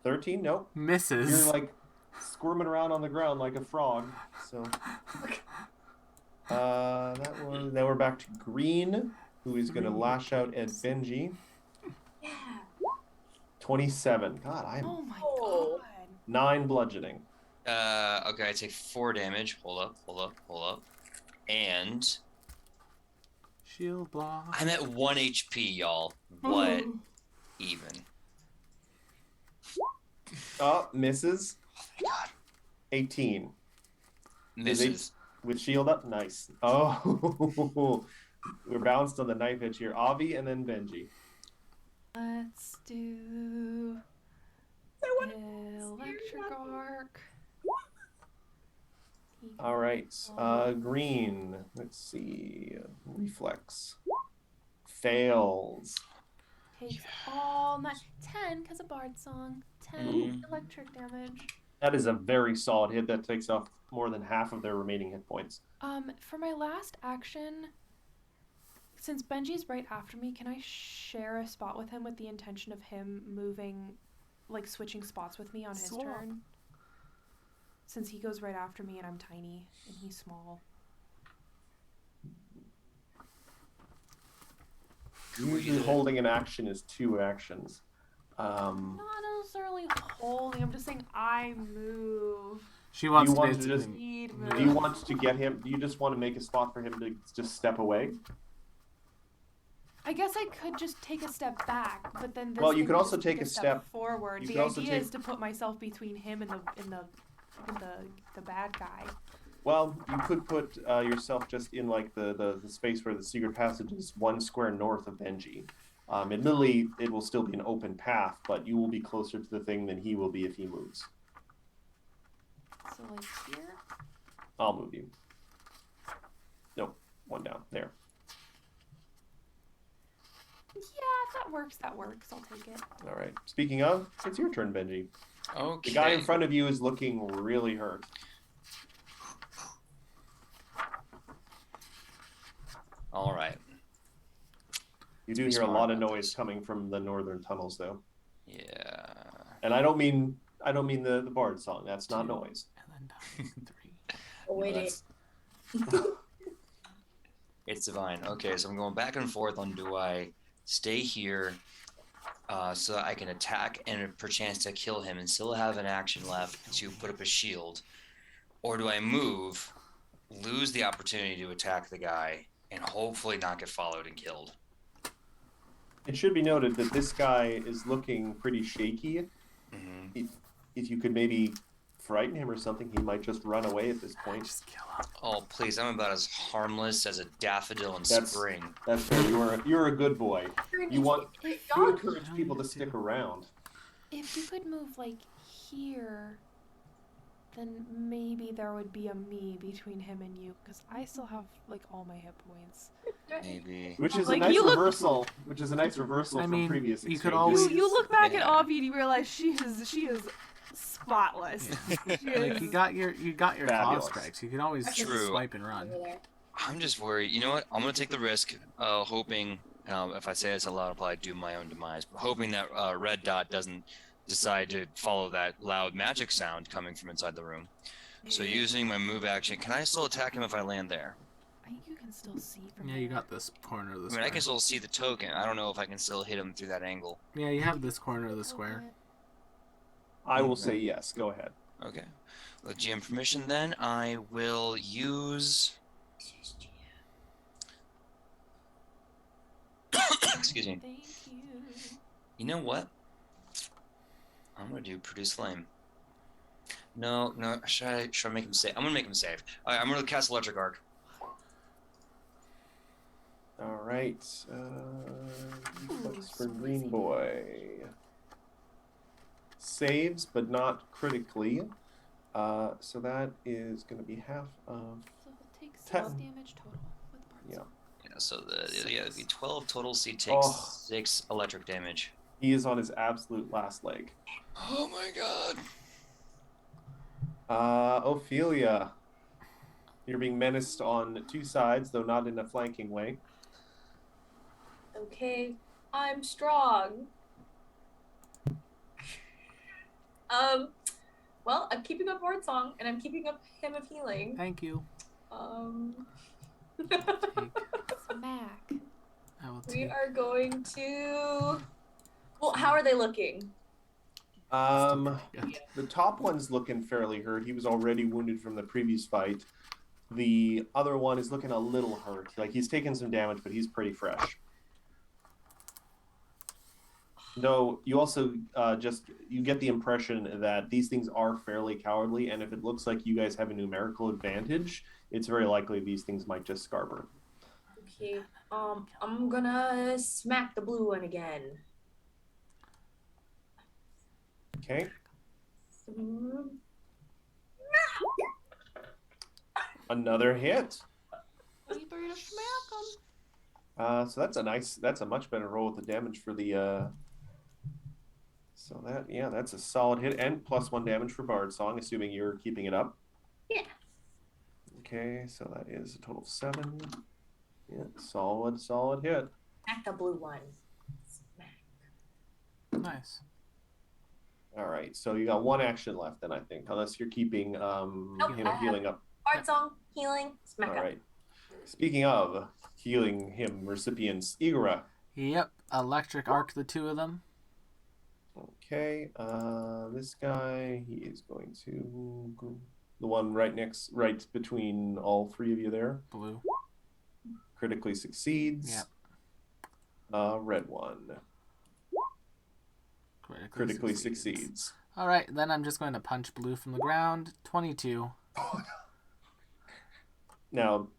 13, nope. Misses. You're like squirming around on the ground like a frog. So that was. Now we're back to Green, who is going to lash out at Benji. Yeah. 27. God, I'm Oh my god. 9 bludgeoning. Okay, I take 4 damage. Hold up. And Shield block. I'm at 1 HP, y'all. What even? Oh, misses. Oh my god. 18. Misses. With shield up. Nice. Oh, we're balanced on the knife edge here. Avi and then Benji. Let's do electric arc. All right. Green. Let's see. Reflex. Fails. Takes all night. 10 because of Bard Song. 10 electric damage. That is a very solid hit. That takes off more than half of their remaining hit points. For my last action, since Benji's right after me, can I share a spot with him with the intention of him moving, like switching spots with me on his turn? Since he goes right after me and I'm tiny and he's small. Usually holding an action is 2 actions. Not necessarily holding. I'm just saying I move. She wants Do you want to to just- Speed Do you move. want to get him? Do you just want to make a spot for him to just step away? I guess I could just take a step back, but then this Well, you thing could would also just take a step- forward. you The could also idea take- is to put myself between him and the bad guy. Well, you could put yourself just in like the space where the secret passage is 1 square north of Benji. Admittedly, it will still be an open path, but you will be closer to the thing than he will be if he moves. So like here. I'll move you. Nope, 1 down. There. Yeah, that works. I'll take it. All right. Speaking of, it's your turn, Benji. Okay. The guy in front of you is looking really hurt. All right. You do hear a lot of noise coming from the northern tunnels, though. Yeah. And I don't mean the bard song. That's not noise. And then 3. Oh, wait. That's- It's divine. Okay, so I'm going back and forth on do I stay here so that I can attack and perchance to kill him and still have an action left to put up a shield, or do I move, lose the opportunity to attack the guy, and hopefully not get followed and killed? It should be noted that this guy is looking pretty shaky. Mm-hmm. If you could maybe frighten him or something, he might just run away at this point. Just kill him. Oh, please, I'm about as harmless as a daffodil in That's- spring. That's fair. You're a good boy. You want If to encourage people to stick around. If you could move like here, then maybe there would be a me between him and you, because I still have like all my hit points. Maybe. Which is Like, a nice you look- reversal. Which is a nice reversal I from mean, previous you could exchanges. always- You look back at Yeah. Avi and you realize she is spotless. She Like is- you got your claw Fabulous. strikes. You can always True. swipe and run. Over there. I'm just worried. You know what? I'm gonna take the risk, hoping. If I say this aloud, I'll probably do my own demise. But hoping that Red Dot doesn't decide to follow that loud magic sound coming from inside the room. So using my move action, can I still attack him if I land there? I think you can still see from Yeah, there. you got this corner of the I mean, square. I can still see the token. I don't know if I can still hit him through that angle. Yeah, you have this corner of the square. I will say yes. Go ahead. Okay. With GM permission, then I will use. Excuse me. Thank you. You know what? I'm gonna do produce flame. No. Should I make him save? I'm gonna make him save. All right, I'm gonna cast electric arc. All right. Looks for Green Boy. Saves, but not critically. So that is going to be half of. So it takes 6 10. damage total with Bard's Yeah. Song. Yeah. So it'd be 12 total. So he takes Oh. 6 electric damage. He is on his absolute last leg. Oh my god. Ophelia. You're being menaced on 2 sides, though not in a flanking way. Okay, I'm strong. Well, I'm keeping up Word Song, and I'm keeping up Hymn of Healing. Thank you. Smack. I will We take. are going to. Well, how are they looking? The top one's looking fairly hurt. He was already wounded from the previous fight. The other one is looking a little hurt. Like, he's taken some damage, but he's pretty fresh. Though you also you get the impression that these things are fairly cowardly, and if it looks like you guys have a numerical advantage, it's very likely these things might just scarper. Okay, I'm gonna smack the blue one again. Okay. Another hit. Need to smack 'em. So that's a much better roll with the damage for the so that's a solid hit and +1 damage for Bard Song, assuming you're keeping it up. Yeah. Okay, so that is a total of 7. Yeah, solid hit. Smack the blue one. Smack. Nice. All right, so you got 1 action left then, I think, unless you're keeping him healing up. Word Song, healing, smack All up. right. Speaking of healing him recipients, Igora. Yep. Electric arc the 2 of them. Okay, this guy, he is going to the one right between all 3 of you there. Blue. Critically succeeds. Yep. Red one critically succeeds. All right, then I'm just going to punch blue from the ground. 22. Now,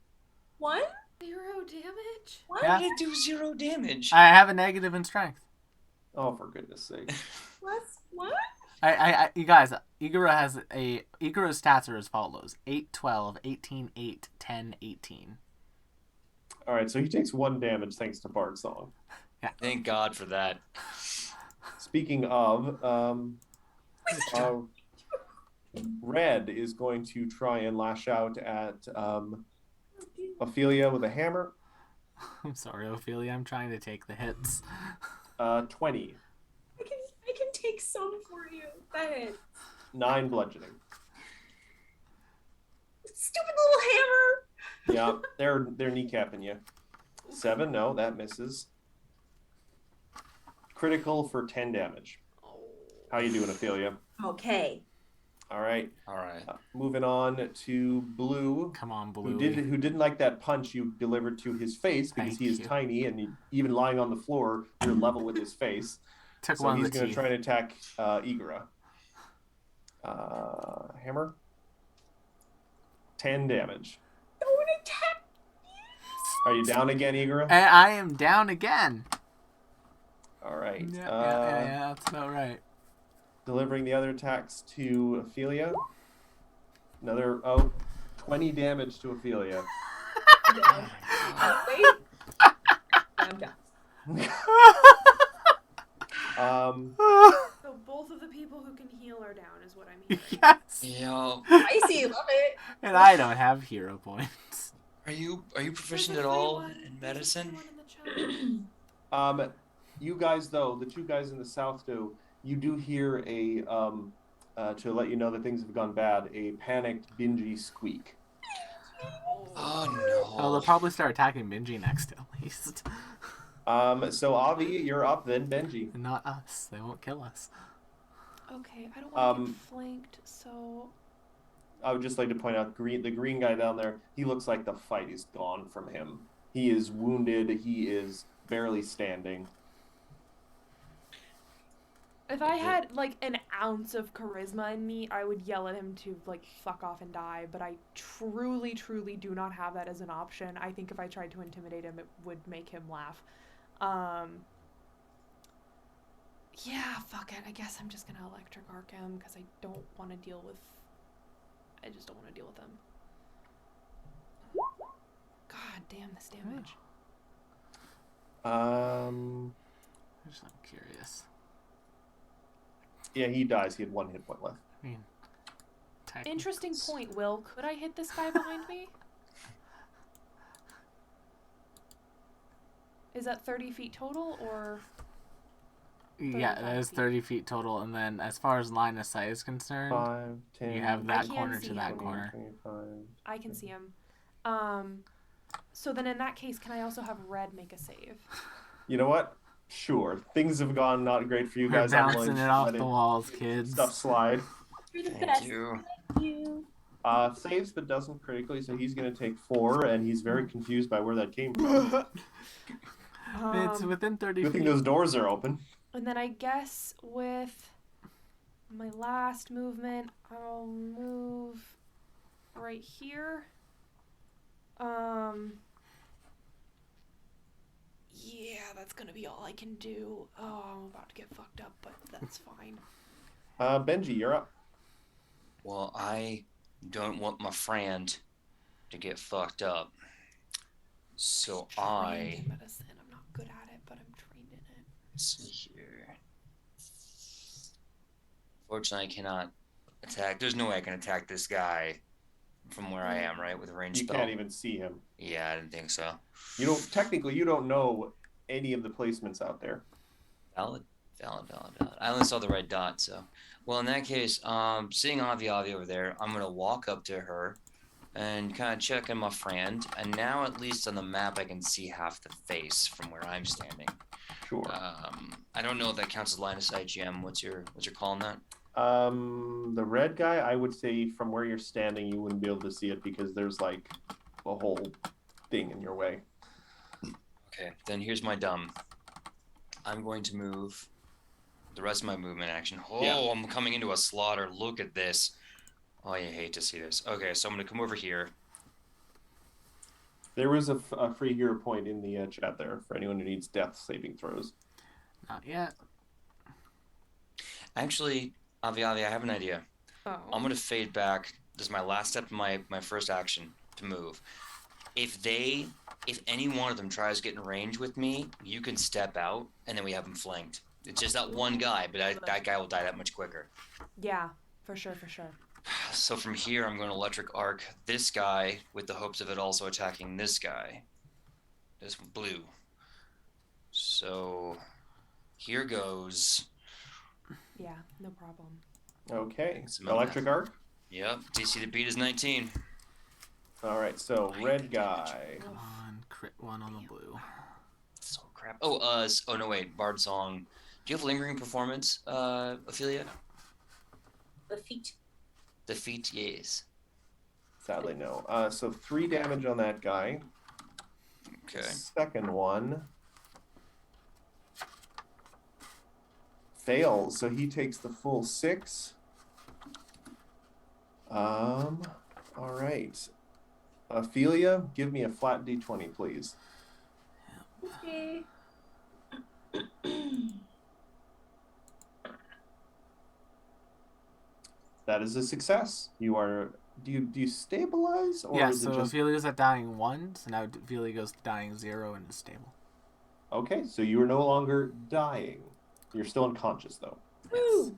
What? 0 damage? What? Yeah. How did it do 0 damage? I have a negative in strength. oh, for goodness sake. What? You guys, Igara's stats are as follows: 8, 12, 18, 8, 10, 18. All right, so he takes 1 damage thanks to Bard Song. Thank God for that. Speaking of, Red is going to try and lash out at Ophelia with a hammer. I'm sorry, Ophelia. I'm trying to take the hits. 20. I can take some for you. That hits. 9 bludgeoning. Stupid little hammer. Yeah, they're kneecapping you. 7, no, that misses. Critical for 10 damage. How you doing, Ophelia? Okay. All right. All right. Moving on to Blue. Come on, Blue. Who didn't like that punch you delivered to his face because Thank he is you. tiny and even lying on the floor, you're level with his face. Took So one he's of the going to teeth. try and attack Igora. Hammer. 10 damage. Don't attack. Are you down again, Igora? And I am down again. All right. Yeah, that's about right. Delivering the other attacks to Ophelia. Another 20 damage to Ophelia. I'm down. Wait. I'm down. So both of the people who can heal are down, is what I mean. Yes. Yo, I see. Love it. And I don't have hero points. are you proficient There's at a free all one. in There's a free medicine? one in the chat. You guys, though, the 2 guys in the south, though, you do hear to let you know that things have gone bad, a panicked, bingy squeak. Oh Oh, they'll no. probably start attacking Benji next at least. So Avi, you're up. Then Benji. Not us. They won't kill us. Okay, I don't want to Um, get flanked, so I would just like to point out the green guy down there. He looks like the fight is gone from him. He is wounded. He is barely standing. if I had like an ounce of charisma in me, I would yell at him to like fuck off and die, but I truly, truly do not have that as an option. I think if I tried to intimidate him, it would make him laugh. Yeah, fuck it. I guess I'm just gonna electric arc him because I just don't want to deal with him. God damn this damage. Um, I'm curious. yeah, he dies. He had 1 hit point left. I mean, Interesting point, Will. Could I hit this guy behind me? Is that 30 feet total, or? Yeah, 35 that is feet. 30 feet total, and then as far as line of sight is concerned, 5, 10. you have I that can corner see to that him. corner. 25. I can see him. So then in that case, can I also have Red make a save? You know what? Sure. Things have gone not great for you We're guys. I'm bouncing willing it to off let the it- walls, kids. Stuff slide. You're the Thank best. you. Thank you. Saves but doesn't critically, so he's going to take 4, and he's very confused by where that came from. It's within 30 Good thing feet. those doors are open. And then I guess with my last movement, I'll move right here. Yeah, that's gonna be all I can do. Oh, I'm about to get fucked up, but that's fine. Benji, you're up. Well, I don't want my friend to get fucked up. So Trained I in medicine. I'm not good at it, but I'm trained in it. let's see here. Fortunately, I cannot attack. There's no way I can attack this guy from where I am, right? With a ranged You spell. can't even see him. Yeah, I didn't think so. You don't know any of the placements out there. Valid. I only saw the red dot, so. Well, in that case, seeing Avi over there, I'm gonna walk up to her and kind of check in my friend. And now, at least on the map, I can see half the face from where I'm standing. Sure. I don't know if that counts as line of sight, GM. What's your call on that? The red guy, I would say from where you're standing, you wouldn't be able to see it because there's like a whole thing in your way. Okay, then here's my dumb. I'm going to move the rest of my movement action. Oh, Yeah. I'm coming into a slaughter. Look at this. Oh, you hate to see this. Okay, so I'm going to come over here. There was a free hero point in the chat there for anyone who needs death saving throws. Not yet. Actually, Avi, I have an idea. Oh. I'm going to fade back. This is my last step of my first action to move. If any one of them tries to get in range with me, you can step out, and then we have them flanked. It's just that one guy, but that guy will die that much quicker. Yeah, for sure. So from here, I'm going to electric arc this guy with the hopes of it also attacking this guy. This blue. So here goes. Yeah, no problem. Okay. Some of Electric that. arc. Yep, DC to beat is 19. All right. So red guy. Come on, crit one on the blue. So crap. Oh, oh no, wait. Bard song. Do you have lingering performance, Ophelia? The feet. Defeat, yes. Sadly, no. So 3 damage on that guy. Okay. Second one fails, so he takes the full 6. All right. Ophelia, give me a flat d20, please. Okay. That is a success. You are. Do you stabilize, or Yeah, is so it just Ophelia's at dying 1, so now Ophelia goes to dying 0 and is stable. okay? So you are no longer dying. You're still unconscious though. Woo!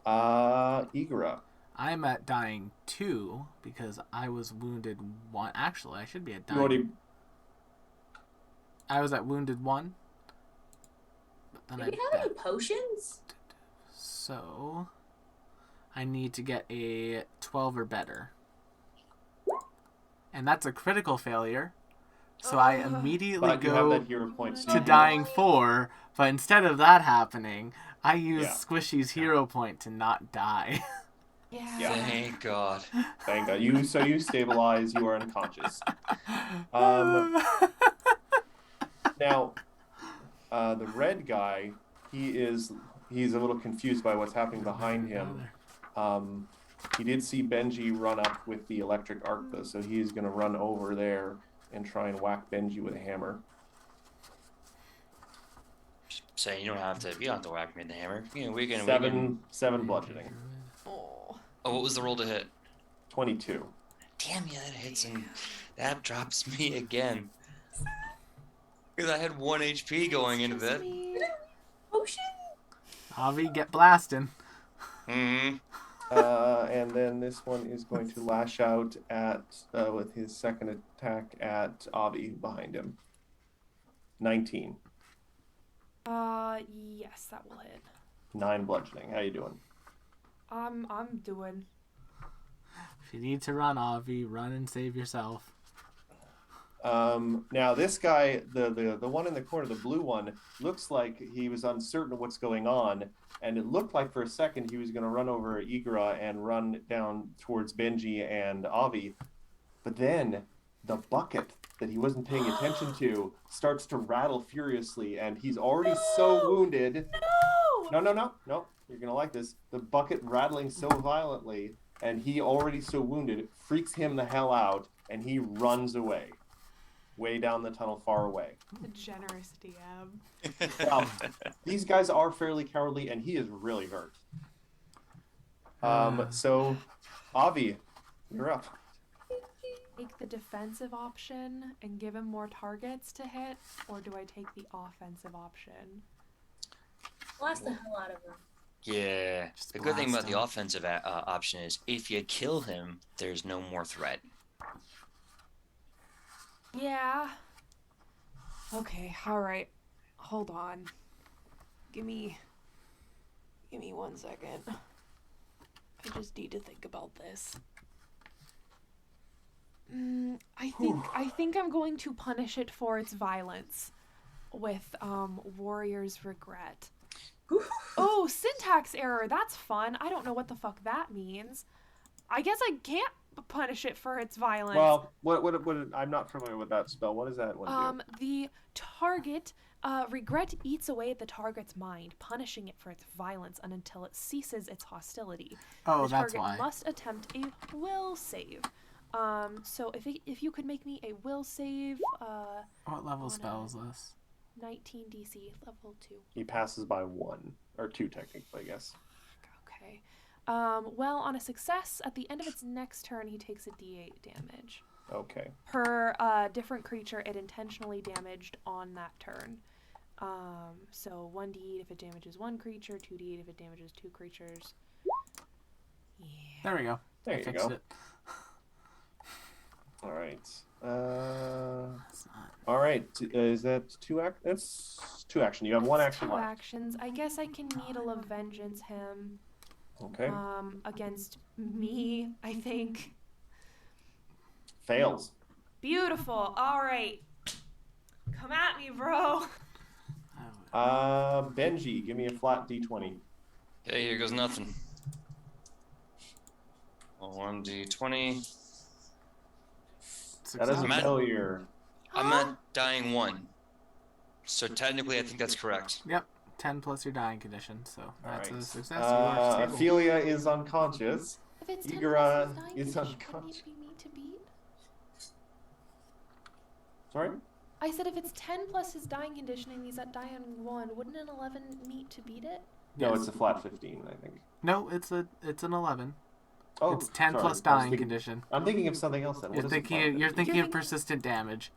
Igora. I'm at dying 2 because I was wounded 1. Actually, I should be at You dying. already. I was at wounded 1. But then Do I we have any died. potions? So I need to get a 12 or better. and that's a critical failure. So I immediately But you have go that hero point. So to you dying 4, but instead of that happening, I use Yeah. Squishy's hero point to not die. Yeah. Thank God. Thank God. You stabilize. You are unconscious. Now, the red guy, he's a little confused by what's happening behind him. He did see Benji run up with the electric arc, though, so he's going to run over there and try and whack Benji with a hammer. Saying you don't have to whack me with the hammer. You know, we can. Seven bludgeoning. Oh. Oh, what was the roll to hit? 22. Damn yeah, that hits and that drops me again. Because I had 1 HP going into that. Potion. Avi, get blasting. Mm-hmm. And then this one is going to lash out at with his second attack at Avi behind him. 19. Yes, that will hit. 9 bludgeoning. How you doing? I'm doing. If you need to run, Avi, run and save yourself. Now this guy, the one in the corner, the blue one, looks like he was uncertain of what's going on, and it looked like for a second he was going to run over Igra and run down towards Benji and Avi, but then the bucket that he wasn't paying attention to starts to rattle furiously, and he's already so wounded. No, you're gonna like this. The bucket rattling so violently, and he already so wounded, freaks him the hell out, and he runs away. Way down the tunnel, far away. A generous DM. These guys are fairly cowardly, and he is really hurt. So, Avi, you're up. Take the defensive option and give him more targets to hit, or do I take the offensive option? Blast the hell out of him. Yeah. Just The good thing blast about the him. offensive option is if you kill him, there's no more threat. Yeah. Okay, alright. Hold on. Give me 1 second. I just need to think about this. I think I'm going to punish it for its violence with Warrior's Regret. Oh, syntax error. That's fun. I don't know what the fuck that means. I guess I can't punish it for its violence. Well, what I'm not familiar with that spell. What does that one do? The target regret eats away at the target's mind, punishing it for its violence until it ceases its hostility. Oh, The that's target why. must attempt a will save. So if you could make me a will save, What level on spell a- is this? 19 DC, level 2. He passes by 1 or 2 technically, I guess. Okay. Well, on a success, at the end of its next turn, he takes a D8 damage. Okay. Per different creature it intentionally damaged on that turn. So 1d8 if it damages one creature, 2d8 if it damages 2 creatures. Yeah. There we go. There I you fixed go. it. All right. That's not... All right. Is that 2 act? That's 2 action. You have 1 action Two left. actions. I guess I can Needle of Vengeance him. Okay. Against me, I think. Fails. Beautiful. All right. Come at me, bro. Benji, give me a flat D20. Okay, here goes nothing. 1d20. That is a I'm at- failure. I'm at dying 1. So technically, I think that's correct. Yep. 10 plus your dying condition, so that's a Alright. success. You are stable. Ophelia is unconscious. If it's 10 Igora plus his dying is condition, unconscious. wouldn't it be meat to beat? Sorry? I said if it's 10 plus his dying condition and he's at dying 1, wouldn't an 11 meet to beat it? No, Yes. it's a flat 15, I think. No, it's an 11. Oh, It's 10 sorry. plus I was dying thinking- condition. I'm thinking of something else then. What You're is a thinking, flat you're 15? thinking You're of thinking- persistent damage.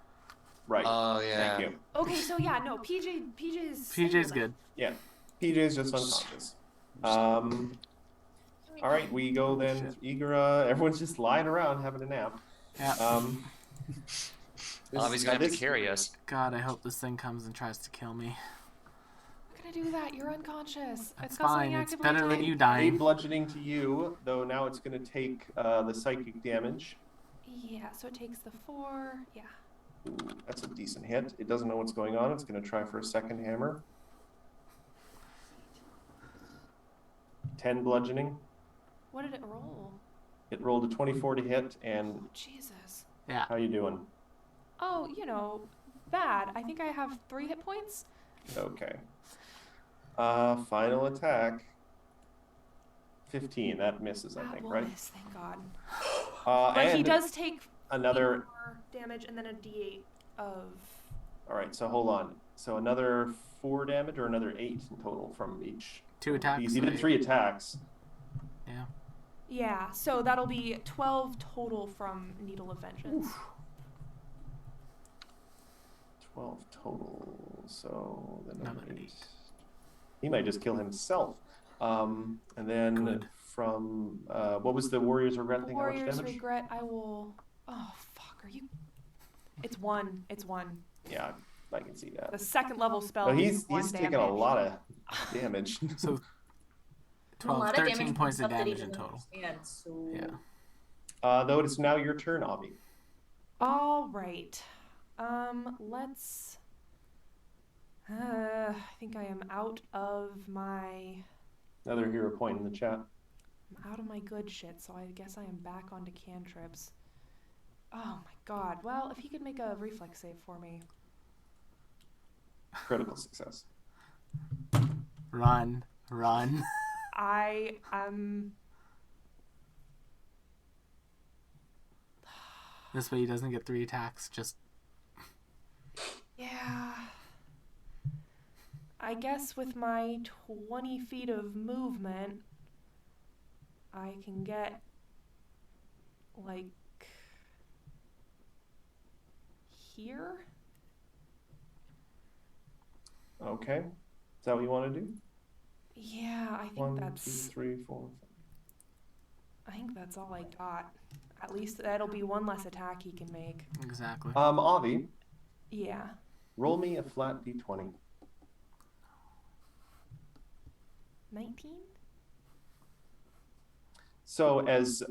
Right. Oh, yeah. Thank you. Okay, so yeah, no, PJ's PJ's good. Yeah. PJ's just unconscious. All right, we go then. Igora, everyone's just lying around having a nap. Yeah. Avi's gonna have to carry us. God, I hope this thing comes and tries to kill me. I'm gonna do that. You're unconscious. That's It's got something fine. It's actively better than typed. you 8 dying. bludgeoning to you, though now it's going to take the psychic damage. Yeah, so it takes the 4. Yeah. Ooh, that's a decent hit. It doesn't know what's going on. It's going to try for a second hammer. 10 bludgeoning. What did it roll? It rolled a 24 to hit, and Oh, Jesus. Yeah. how you doing? Oh, bad. I think I have 3 hit points. Okay. Final attack. 15. That misses, I That think, will right? miss, thank God. And But he does take another. 4 damage and then a d8 of... All right, so hold on. So another 4 damage or another 8 in total from each. 2 attacks. Because he did 3 attacks. Yeah. Yeah, so that'll be 12 total from Needle of Vengeance. Oof. 12 total. So then Another 8. 8. He might just kill himself. And then Good. from what was the Warrior's Regret thing? How much Warrior's damage? Regret, I will... Oh, fuck, are you... It's 1. It's 1. Yeah, I can see that. The second level spell No, is he's 1 taking damage. a lot of damage. So A lot 12, of 13 damage points from of stuff that he damage in doesn't total. understand, so... Yeah. Though it's now your turn, Avi. All right. Let's... I think I am out of my... Another hero point in the chat. I'm out of my good shit, so I guess I am back onto cantrips. Oh my god. Well, if he could make a reflex save for me. Critical success. Run. I am... This way he doesn't get 3 attacks. Just Yeah. I guess with my 20 feet of movement, I can get, like, here? Okay. Is that what you want to do? Yeah, I think 1, 2, that's... 3, 4. I think that's all I got. At least that'll be 1 less attack he can make. exactly. Avi, Yeah. roll me a flat d20. 19? So as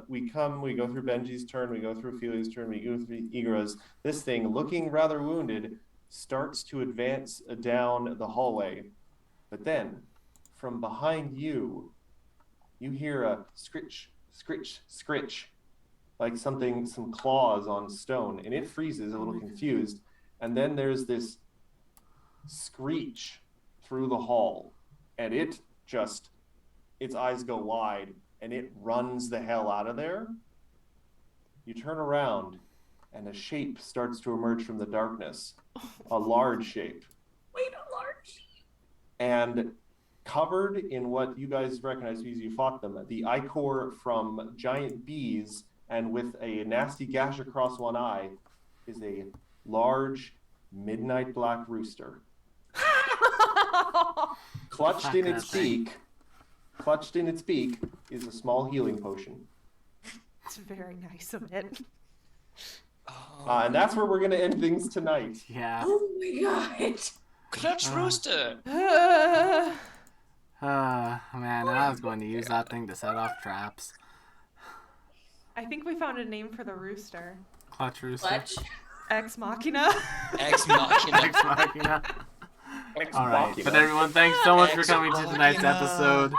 we go through Benji's turn, we go through Ophelia's turn, we go through Igra's, this thing, looking rather wounded, starts to advance down the hallway. But then, from behind you, you hear a scritch, scritch, scritch, like some claws on stone, and it freezes, a little confused. And then there's this screech through the hall, and it just, its eyes go wide, and it runs the hell out of there. You turn around, and a shape starts to emerge from the darkness, a large shape. Wait, a large? And covered in what you guys recognize because you fought them, the ichor from giant bees, and with a nasty gash across one eye, is a large midnight black rooster. Clutched in its beak is a small healing potion. It's very nice of it. And that's where we're going to end things tonight. Yeah. Oh my god. Clutch rooster. Man, I was going to use that thing to set off traps. I think we found a name for the rooster. Clutch rooster. Clutch? Ex Machina. Ex machina. Ex Machina. Ex All right, machina. but everyone, thanks so much for Ex coming to tonight's machina. episode.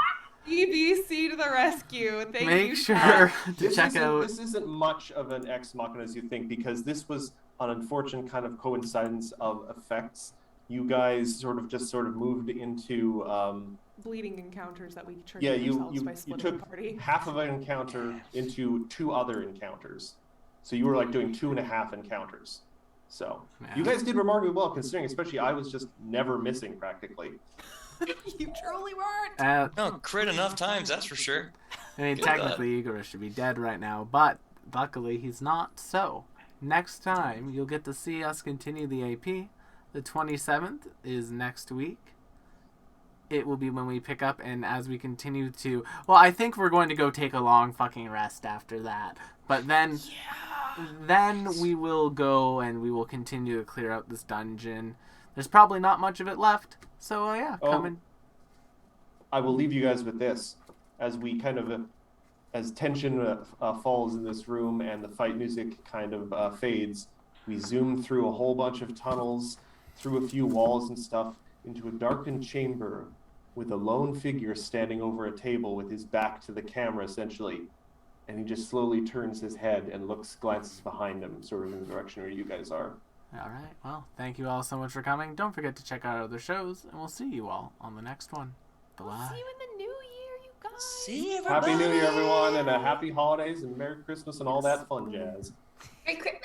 EBC to the rescue. Thank Make you. sure Chad. to check out. This isn't much of an ex machina as you think, because this was an unfortunate kind of coincidence of effects. You guys sort of moved into Bleeding encounters that we triggered yeah, ourselves by you splitting took the party. half of an encounter into 2 other encounters. So you were like doing 2.5 encounters. So you guys did remarkably well, considering, especially I was just never missing practically. You truly weren't. No, crit enough times, that's for sure. I mean, Good technically, Igor should be dead right now, but luckily he's not. So, next time you'll get to see us continue the AP. The 27th is next week. It will be when we pick up, and as we continue to... Well, I think we're going to go take a long fucking rest after that. But then... Then we will go and we will continue to clear out this dungeon. There's probably not much of it left. So, yeah, come in. I will leave you guys with this as we kind of as tension falls in this room and the fight music kind of fades, we zoom through a whole bunch of tunnels, through a few walls and stuff, into a darkened chamber with a lone figure standing over a table with his back to the camera, essentially. And he just slowly turns his head and glances behind him, sort of in the direction where you guys are. All right. Well, thank you all so much for coming. Don't forget to check out our other shows, and we'll see you all on the next one. Bye. We'll see you in the new year, you guys. See everybody. Happy New Year, everyone, and a happy holidays and Merry Christmas and all that fun jazz. Merry Christmas.